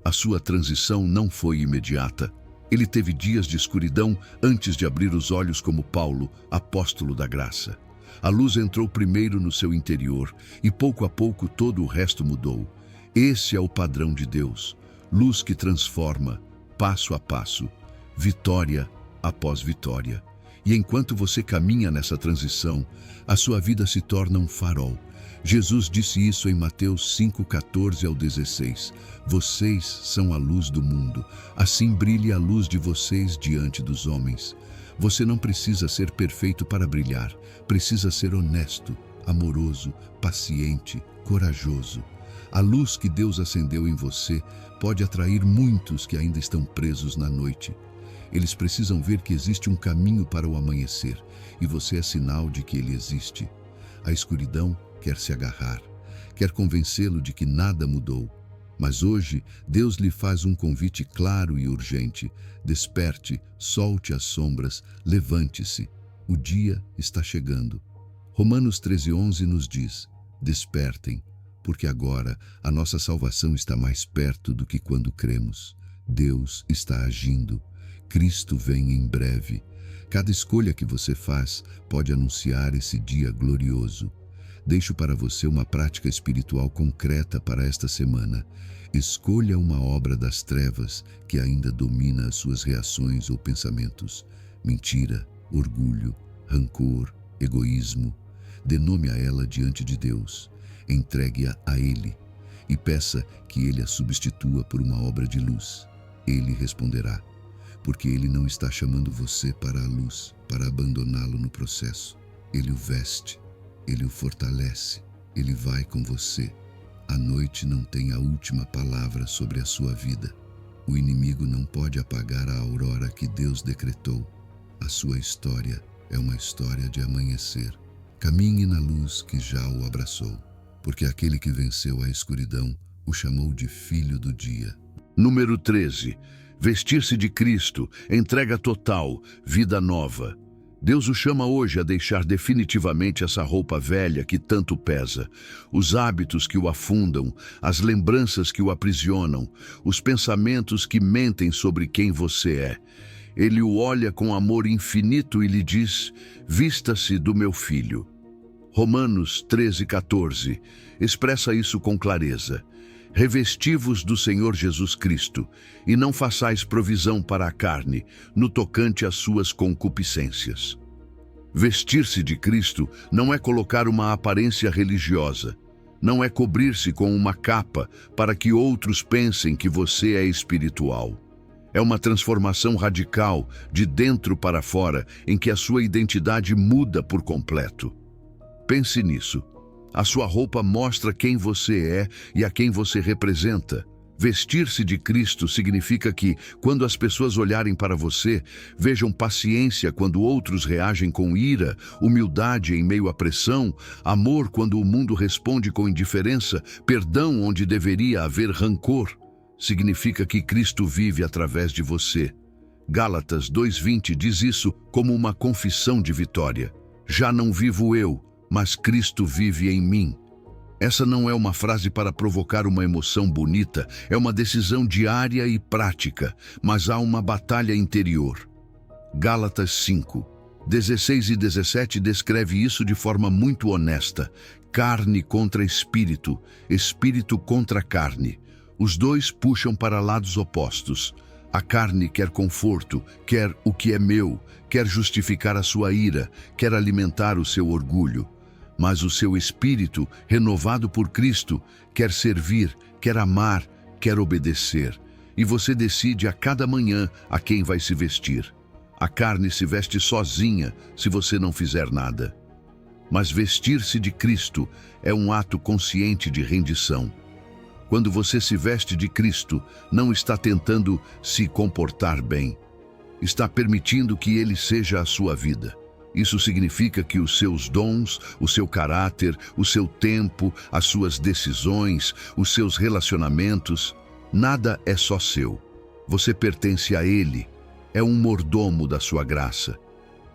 A sua transição não foi imediata. Ele teve dias de escuridão antes de abrir os olhos como Paulo, apóstolo da graça. A luz entrou primeiro no seu interior e pouco a pouco todo o resto mudou. Esse é o padrão de Deus. Luz que transforma, passo a passo, vitória após vitória. E enquanto você caminha nessa transição, a sua vida se torna um farol. Jesus disse isso em Mateus 5:14-16. Vocês são a luz do mundo. Assim brilhe a luz de vocês diante dos homens. Você não precisa ser perfeito para brilhar. Precisa ser honesto, amoroso, paciente, corajoso. A luz que Deus acendeu em você pode atrair muitos que ainda estão presos na noite. Eles precisam ver que existe um caminho para o amanhecer, e você é sinal de que ele existe. A escuridão quer se agarrar, quer convencê-lo de que nada mudou. Mas hoje, Deus lhe faz um convite claro e urgente. Desperte, solte as sombras, levante-se. O dia está chegando. Romanos 13:11 nos diz: despertem, porque agora a nossa salvação está mais perto do que quando cremos. Deus está agindo. Cristo vem em breve. Cada escolha que você faz pode anunciar esse dia glorioso. Deixo para você uma prática espiritual concreta para esta semana. Escolha uma obra das trevas que ainda domina as suas reações ou pensamentos. Mentira, orgulho, rancor, egoísmo. Dê nome a ela diante de Deus. Entregue-a a Ele e peça que Ele a substitua por uma obra de luz. Ele responderá, porque Ele não está chamando você para a luz, para abandoná-lo no processo. Ele o veste, Ele o fortalece, Ele vai com você. A noite não tem a última palavra sobre a sua vida. O inimigo não pode apagar a aurora que Deus decretou. A sua história é uma história de amanhecer. Caminhe na luz que já o abraçou, porque aquele que venceu a escuridão o chamou de filho do dia. Número 13. Vestir-se de Cristo, entrega total, vida nova. Deus o chama hoje a deixar definitivamente essa roupa velha que tanto pesa, os hábitos que o afundam, as lembranças que o aprisionam, os pensamentos que mentem sobre quem você é. Ele o olha com amor infinito e lhe diz: vista-se do meu filho. Romanos 13:14 expressa isso com clareza. Revesti-vos do Senhor Jesus Cristo, e não façais provisão para a carne, no tocante às suas concupiscências. Vestir-se de Cristo não é colocar uma aparência religiosa, não é cobrir-se com uma capa para que outros pensem que você é espiritual. É uma transformação radical, de dentro para fora, em que a sua identidade muda por completo. Pense nisso. A sua roupa mostra quem você é e a quem você representa. Vestir-se de Cristo significa que, quando as pessoas olharem para você, vejam paciência quando outros reagem com ira, humildade em meio à pressão, amor quando o mundo responde com indiferença, perdão onde deveria haver rancor. Significa que Cristo vive através de você. Gálatas 2:20 diz isso como uma confissão de vitória. Já não vivo eu, mas Cristo vive em mim. Essa não é uma frase para provocar uma emoção bonita, é uma decisão diária e prática, mas há uma batalha interior. Gálatas 5:16 e 17 descreve isso de forma muito honesta. Carne contra espírito, espírito contra carne. Os dois puxam para lados opostos. A carne quer conforto, quer o que é meu, quer justificar a sua ira, quer alimentar o seu orgulho. Mas o seu espírito, renovado por Cristo, quer servir, quer amar, quer obedecer. e você decide a cada manhã a quem vai se vestir. A carne se veste sozinha se você não fizer nada. Mas vestir-se de Cristo é um ato consciente de rendição. Quando você se veste de Cristo, não está tentando se comportar bem. Está permitindo que Ele seja a sua vida. Isso significa que os seus dons, o seu caráter, o seu tempo, as suas decisões, os seus relacionamentos, nada é só seu. Você pertence a Ele, é um mordomo da sua graça.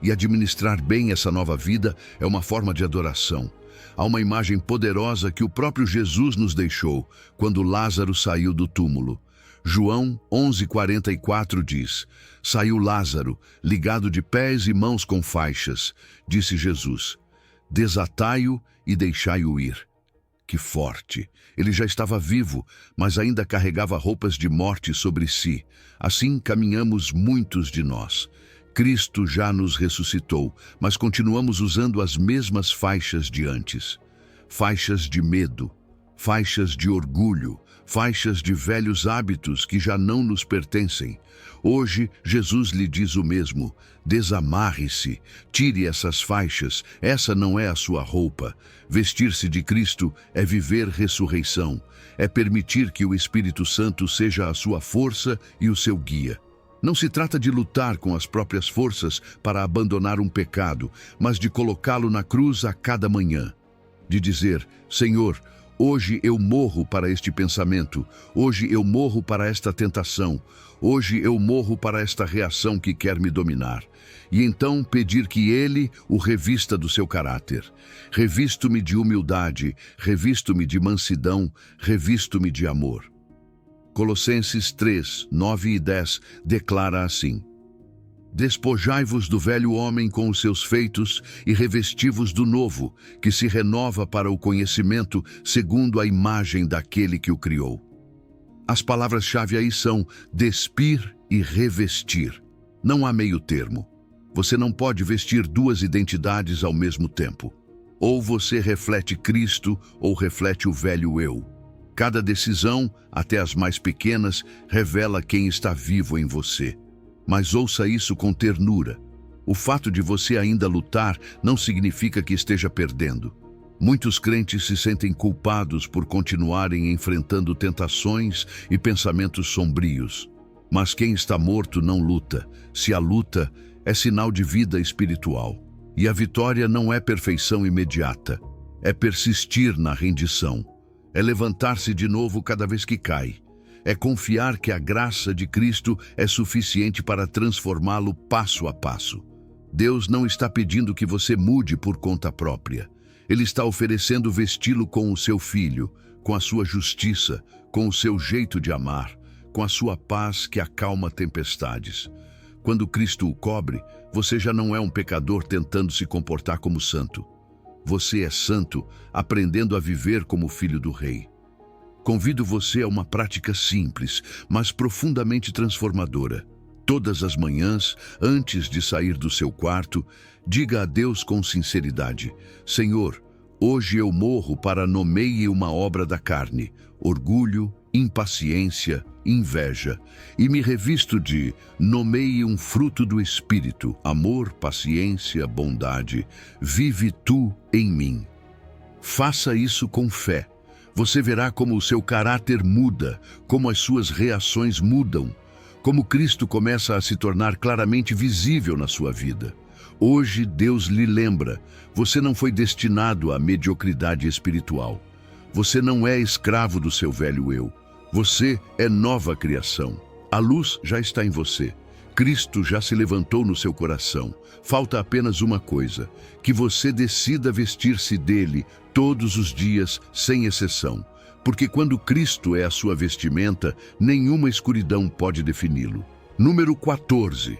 E administrar bem essa nova vida é uma forma de adoração. Há uma imagem poderosa que o próprio Jesus nos deixou quando Lázaro saiu do túmulo. João 11:44 diz: Saiu Lázaro, ligado de pés e mãos com faixas. Disse Jesus: Desatai-o e deixai-o ir. Que forte! Ele já estava vivo, mas ainda carregava roupas de morte sobre si. Assim caminhamos muitos de nós. Cristo já nos ressuscitou, mas continuamos usando as mesmas faixas de antes. Faixas de medo, faixas de orgulho, faixas de velhos hábitos que já não nos pertencem. Hoje, Jesus lhe diz o mesmo: desamarre-se, tire essas faixas, essa não é a sua roupa. Vestir-se de Cristo é viver ressurreição, é permitir que o Espírito Santo seja a sua força e o seu guia. Não se trata de lutar com as próprias forças para abandonar um pecado, mas de colocá-lo na cruz a cada manhã. De dizer: Senhor, hoje eu morro para este pensamento, hoje eu morro para esta tentação, hoje eu morro para esta reação que quer me dominar. E então pedir que Ele o revista do seu caráter. Revisto-me de humildade, revisto-me de mansidão, revisto-me de amor. Colossenses 3, 9 e 10 declara assim: Despojai-vos do velho homem com os seus feitos e revesti-vos do novo, que se renova para o conhecimento segundo a imagem daquele que o criou. As palavras-chave aí são despir e revestir. Não há meio termo. Você não pode vestir duas identidades ao mesmo tempo. Ou você reflete Cristo ou reflete o velho eu. Cada decisão, até as mais pequenas, revela quem está vivo em você. Mas ouça isso com ternura. O fato de você ainda lutar não significa que esteja perdendo. Muitos crentes se sentem culpados por continuarem enfrentando tentações e pensamentos sombrios. Mas quem está morto não luta. Se a luta é sinal de vida espiritual. E a vitória não é perfeição imediata. É persistir na rendição. É levantar-se de novo cada vez que cai. É confiar que a graça de Cristo é suficiente para transformá-lo passo a passo. Deus não está pedindo que você mude por conta própria. Ele está oferecendo vesti-lo com o seu Filho, com a sua justiça, com o seu jeito de amar, com a sua paz que acalma tempestades. Quando Cristo o cobre, você já não é um pecador tentando se comportar como santo. Você é santo, aprendendo a viver como filho do Rei. Convido você a uma prática simples, mas profundamente transformadora. Todas as manhãs, antes de sair do seu quarto, diga a Deus com sinceridade: Senhor, hoje eu morro para nomeie uma obra da carne, orgulho, impaciência, inveja, e me revisto de nomeie um fruto do Espírito, amor, paciência, bondade. Vive tu em mim. Faça isso com fé. Você verá como o seu caráter muda, como as suas reações mudam, como Cristo começa a se tornar claramente visível na sua vida. Hoje Deus lhe lembra: você não foi destinado à mediocridade espiritual. Você não é escravo do seu velho eu. Você é nova criação. A luz já está em você. Cristo já se levantou no seu coração. Falta apenas uma coisa: que você decida vestir-se dele todos os dias, sem exceção. Porque quando Cristo é a sua vestimenta, nenhuma escuridão pode defini-lo. Número 14.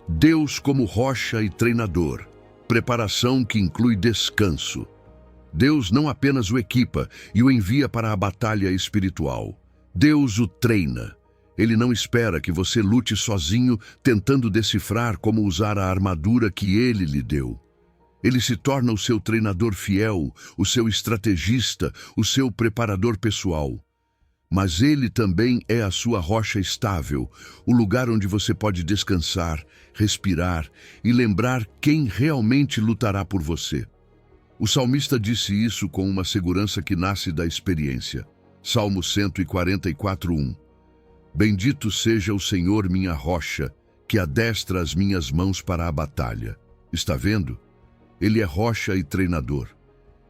Deus como rocha e treinador. Preparação que inclui descanso. Deus não apenas o equipa e o envia para a batalha espiritual. Deus o treina. Ele não espera que você lute sozinho, tentando decifrar como usar a armadura que Ele lhe deu. Ele se torna o seu treinador fiel, o seu estrategista, o seu preparador pessoal. Mas ele também é a sua rocha estável, o lugar onde você pode descansar, respirar e lembrar quem realmente lutará por você. O salmista disse isso com uma segurança que nasce da experiência. Salmo 144:1. Bendito seja o Senhor, minha rocha, que adestra as minhas mãos para a batalha. Está vendo? Ele é rocha e treinador.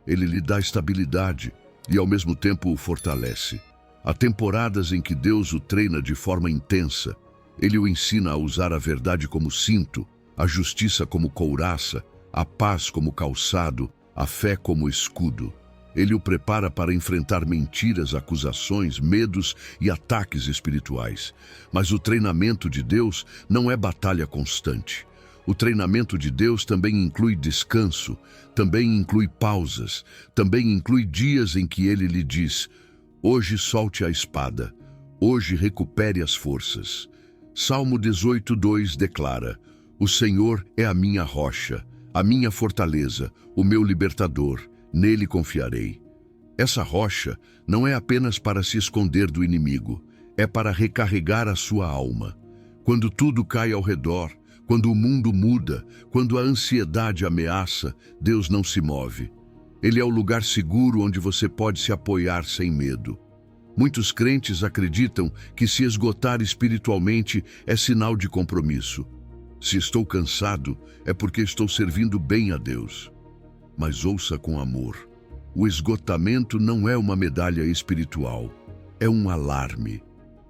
Ele lhe dá estabilidade e ao mesmo tempo o fortalece. Há temporadas em que Deus o treina de forma intensa. Ele o ensina a usar a verdade como cinto, a justiça como couraça, a paz como calçado, a fé como escudo. Ele o prepara para enfrentar mentiras, acusações, medos e ataques espirituais. Mas o treinamento de Deus não é batalha constante. O treinamento de Deus também inclui descanso, também inclui pausas, também inclui dias em que Ele lhe diz: hoje solte a espada, hoje recupere as forças. Salmo 18:2 declara: o Senhor é a minha rocha, a minha fortaleza, o meu libertador, nele confiarei. Essa rocha não é apenas para se esconder do inimigo, é para recarregar a sua alma. Quando tudo cai ao redor, quando o mundo muda, quando a ansiedade ameaça, Deus não se move. Ele é o lugar seguro onde você pode se apoiar sem medo. Muitos crentes acreditam que se esgotar espiritualmente é sinal de compromisso. Se estou cansado, é porque estou servindo bem a Deus. Mas ouça com amor. O esgotamento não é uma medalha espiritual, é um alarme.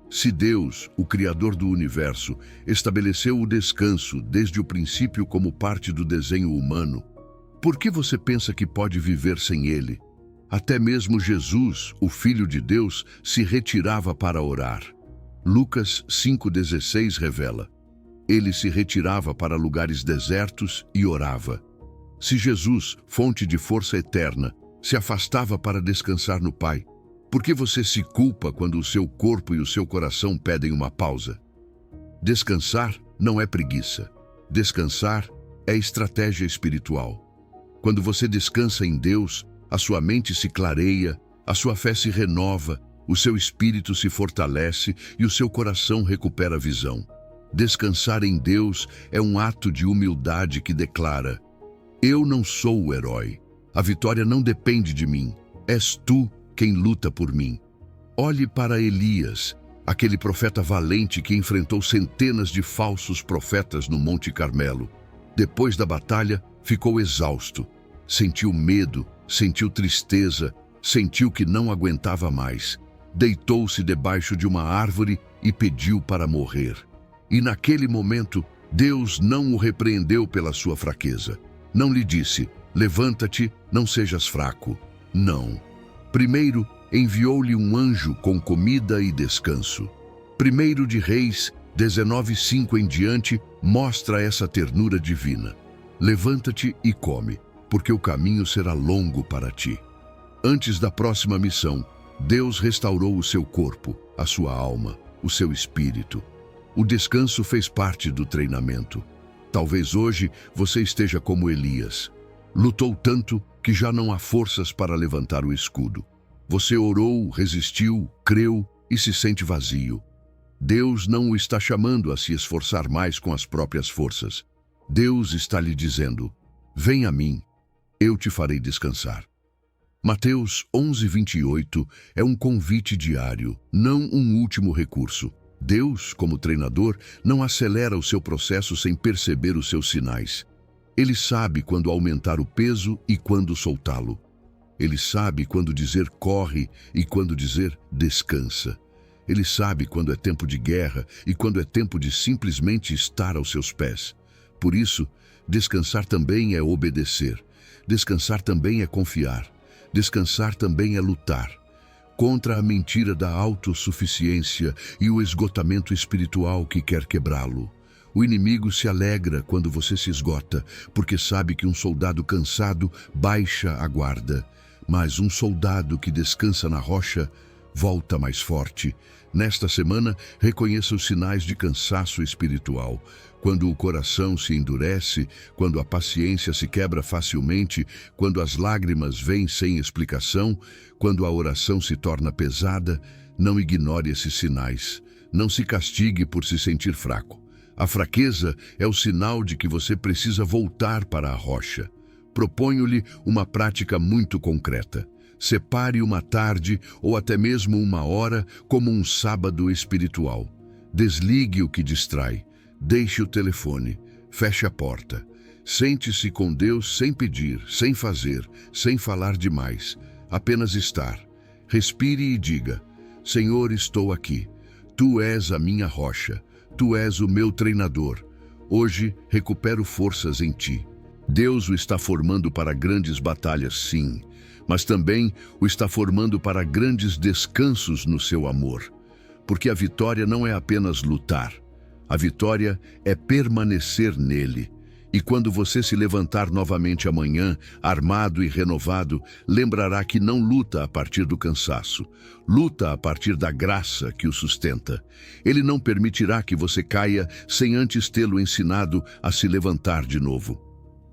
Se Deus, o Criador do universo, estabeleceu o descanso desde o princípio como parte do desenho humano, por que você pensa que pode viver sem ele? Até mesmo Jesus, o Filho de Deus, se retirava para orar. Lucas 5,16 revela: ele se retirava para lugares desertos e orava. Se Jesus, fonte de força eterna, se afastava para descansar no Pai, por que você se culpa quando o seu corpo e o seu coração pedem uma pausa? Descansar não é preguiça. Descansar é estratégia espiritual. Quando você descansa em Deus, a sua mente se clareia, a sua fé se renova, o seu espírito se fortalece e o seu coração recupera a visão. Descansar em Deus é um ato de humildade que declara: eu não sou o herói. A vitória não depende de mim. És tu quem luta por mim. Olhe para Elias, aquele profeta valente que enfrentou centenas de falsos profetas no Monte Carmelo. Depois da batalha, ficou exausto. Sentiu medo, sentiu tristeza, sentiu que não aguentava mais. Deitou-se debaixo de uma árvore e pediu para morrer. E naquele momento, Deus não o repreendeu pela sua fraqueza. Não lhe disse: levanta-te, não sejas fraco. Não. Primeiro, enviou-lhe um anjo com comida e descanso. 1 de Reis 19:5 em diante mostra essa ternura divina. Levanta-te e come, porque o caminho será longo para ti. Antes da próxima missão, Deus restaurou o seu corpo, a sua alma, o seu espírito. O descanso fez parte do treinamento. Talvez hoje você esteja como Elias. Lutou tanto que já não há forças para levantar o escudo. Você orou, resistiu, creu e se sente vazio. Deus não o está chamando a se esforçar mais com as próprias forças. Deus está lhe dizendo: vem a mim, eu te farei descansar. Mateus 11:28 é um convite diário, não um último recurso. Deus, como treinador, não acelera o seu processo sem perceber os seus sinais. Ele sabe quando aumentar o peso e quando soltá-lo. Ele sabe quando dizer corre e quando dizer descansa. Ele sabe quando é tempo de guerra e quando é tempo de simplesmente estar aos seus pés. Por isso, descansar também é obedecer. Descansar também é confiar. Descansar também é lutar contra a mentira da autossuficiência e o esgotamento espiritual que quer quebrá-lo. O inimigo se alegra quando você se esgota, porque sabe que um soldado cansado baixa a guarda, mas um soldado que descansa na rocha volta mais forte. Nesta semana, reconheça os sinais de cansaço espiritual. Quando o coração se endurece, quando a paciência se quebra facilmente, quando as lágrimas vêm sem explicação, quando a oração se torna pesada, Não ignore esses sinais. Não se castigue por se sentir fraco. A fraqueza é o sinal de que você precisa voltar para a rocha. Proponho-lhe uma prática muito concreta. Separe uma tarde ou até mesmo uma hora como um sábado espiritual. Desligue o que distrai. Deixe o telefone. Feche a porta. Sente-se com Deus sem pedir, sem fazer, sem falar demais. Apenas estar. Respire e diga: Senhor, estou aqui. Tu és a minha rocha. Tu és o meu treinador. Hoje recupero forças em ti. Deus o está formando para grandes batalhas, sim, mas também o está formando para grandes descansos no seu amor. Porque a vitória não é apenas lutar. A vitória é permanecer nele. E quando você se levantar novamente amanhã, armado e renovado, lembrará que não luta a partir do cansaço. Luta a partir da graça que o sustenta. Ele não permitirá que você caia sem antes tê-lo ensinado a se levantar de novo.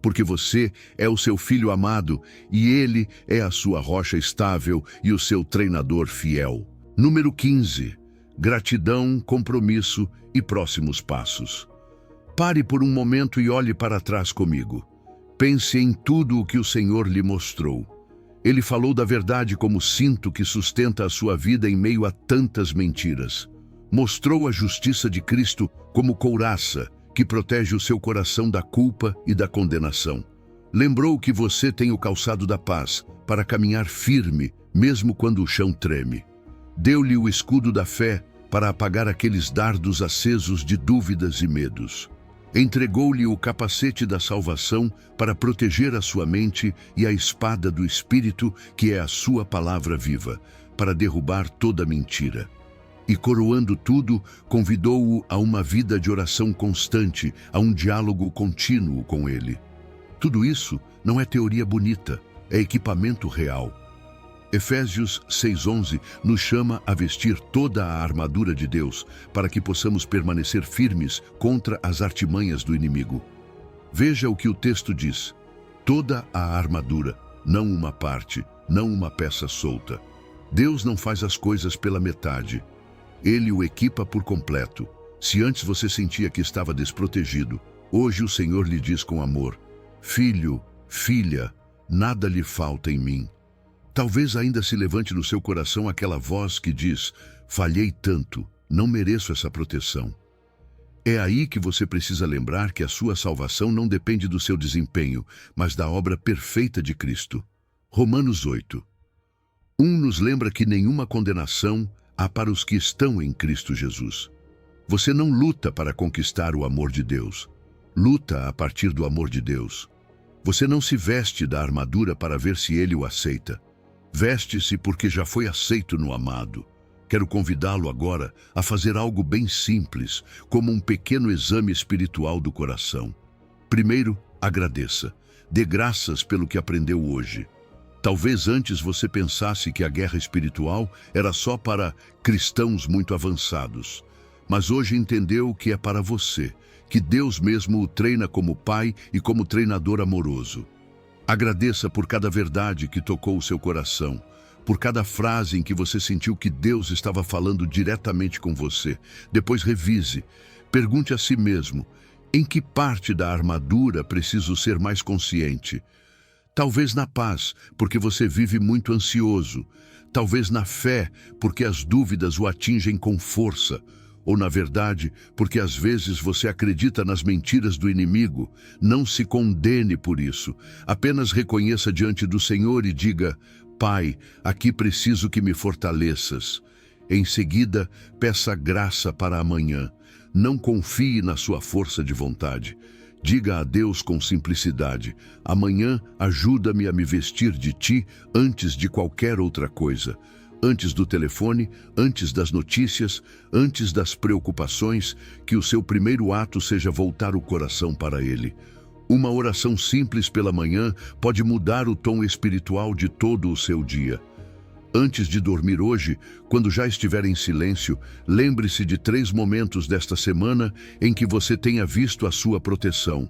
Porque você é o seu filho amado e ele é a sua rocha estável e o seu treinador fiel. Número 15. Gratidão, compromisso e próximos passos. Pare por um momento e olhe para trás comigo. Pense em tudo o que o Senhor lhe mostrou. Ele falou da verdade como cinto que sustenta a sua vida em meio a tantas mentiras. Mostrou a justiça de Cristo como couraça que protege o seu coração da culpa e da condenação. Lembrou que você tem o calçado da paz para caminhar firme, mesmo quando o chão treme. Deu-lhe o escudo da fé para apagar aqueles dardos acesos de dúvidas e medos. Entregou-lhe o capacete da salvação para proteger a sua mente e a espada do Espírito, que é a sua palavra viva, para derrubar toda mentira. E coroando tudo, convidou-o a uma vida de oração constante, a um diálogo contínuo com ele. Tudo isso não é teoria bonita, é equipamento real. Efésios 6:11 nos chama a vestir toda a armadura de Deus para que possamos permanecer firmes contra as artimanhas do inimigo. Veja o que o texto diz: toda a armadura, não uma parte, não uma peça solta. Deus não faz as coisas pela metade. Ele o equipa por completo. Se antes você sentia que estava desprotegido, hoje o Senhor lhe diz com amor: filho, filha, nada lhe falta em mim. Talvez ainda se levante no seu coração aquela voz que diz: falhei tanto, não mereço essa proteção. É aí que você precisa lembrar que a sua salvação não depende do seu desempenho, mas da obra perfeita de Cristo. Romanos 8. Nos lembra que nenhuma condenação há para os que estão em Cristo Jesus. Você não luta para conquistar o amor de Deus. Luta a partir do amor de Deus. Você não se veste da armadura para ver se ele o aceita. Veste-se porque já foi aceito no amado. Quero convidá-lo agora a fazer algo bem simples, como um pequeno exame espiritual do coração. Primeiro, agradeça. Dê graças pelo que aprendeu hoje. Talvez antes você pensasse que a guerra espiritual era só para cristãos muito avançados. Mas hoje entendeu que é para você, que Deus mesmo o treina como pai e como treinador amoroso. Agradeça por cada verdade que tocou o seu coração, por cada frase em que você sentiu que Deus estava falando diretamente com você. Depois revise. Pergunte a si mesmo: em que parte da armadura preciso ser mais consciente? Talvez na paz, porque você vive muito ansioso. Talvez na fé, porque as dúvidas o atingem com força. Ou, na verdade, porque às vezes você acredita nas mentiras do inimigo. Não se condene por isso. Apenas reconheça diante do Senhor e diga: Pai, aqui preciso que me fortaleças. Em seguida, peça graça para amanhã. Não confie na sua força de vontade. Diga a Deus com simplicidade: amanhã ajuda-me a me vestir de ti antes de qualquer outra coisa. Antes do telefone, antes das notícias, antes das preocupações, que o seu primeiro ato seja voltar o coração para Ele. Uma oração simples pela manhã pode mudar o tom espiritual de todo o seu dia. Antes de dormir hoje, quando já estiver em silêncio, lembre-se de 3 momentos desta semana em que você tenha visto a sua proteção.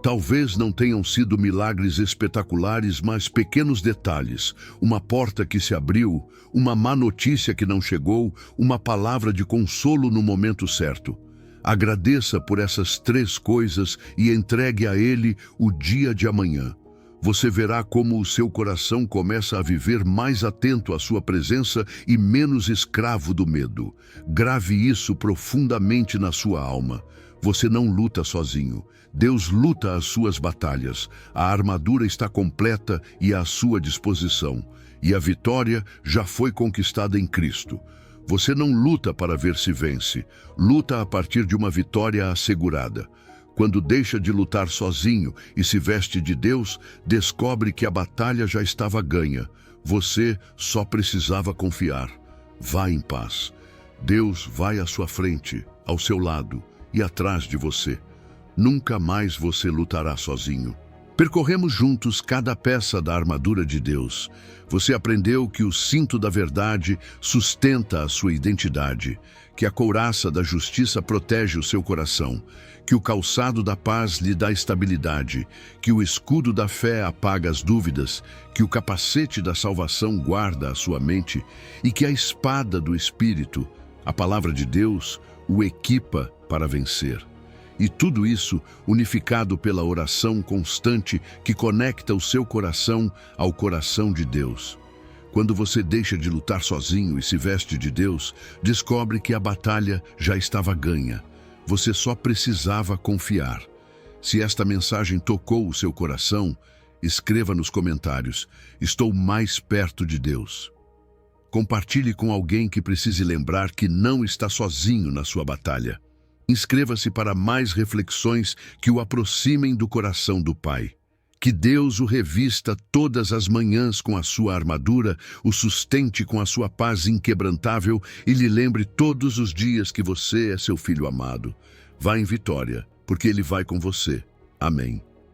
Talvez não tenham sido milagres espetaculares, mas pequenos detalhes. Uma porta que se abriu, uma má notícia que não chegou, uma palavra de consolo no momento certo. Agradeça por essas 3 coisas e entregue a Ele o dia de amanhã. Você verá como o seu coração começa a viver mais atento à sua presença e menos escravo do medo. Grave isso profundamente na sua alma. Você não luta sozinho. Deus luta as suas batalhas. A armadura está completa e à sua disposição. E a vitória já foi conquistada em Cristo. Você não luta para ver se vence. Luta a partir de uma vitória assegurada. Quando deixa de lutar sozinho e se veste de Deus, descobre que a batalha já estava ganha. Você só precisava confiar. Vá em paz. Deus vai à sua frente, ao seu lado e atrás de você. Nunca mais você lutará sozinho. Percorremos juntos cada peça da armadura de Deus. Você aprendeu que o cinto da verdade sustenta a sua identidade, que a couraça da justiça protege o seu coração, que o calçado da paz lhe dá estabilidade, que o escudo da fé apaga as dúvidas, que o capacete da salvação guarda a sua mente e que a espada do Espírito, a palavra de Deus, o equipa para vencer. E tudo isso unificado pela oração constante que conecta o seu coração ao coração de Deus. Quando você deixa de lutar sozinho e se veste de Deus, descobre que a batalha já estava ganha. Você só precisava confiar. Se esta mensagem tocou o seu coração, escreva nos comentários: estou mais perto de Deus. Compartilhe com alguém que precise lembrar que não está sozinho na sua batalha. Inscreva-se para mais reflexões que o aproximem do coração do Pai. Que Deus o revista todas as manhãs com a sua armadura, o sustente com a sua paz inquebrantável e lhe lembre todos os dias que você é seu filho amado. Vá em vitória, porque Ele vai com você. Amém.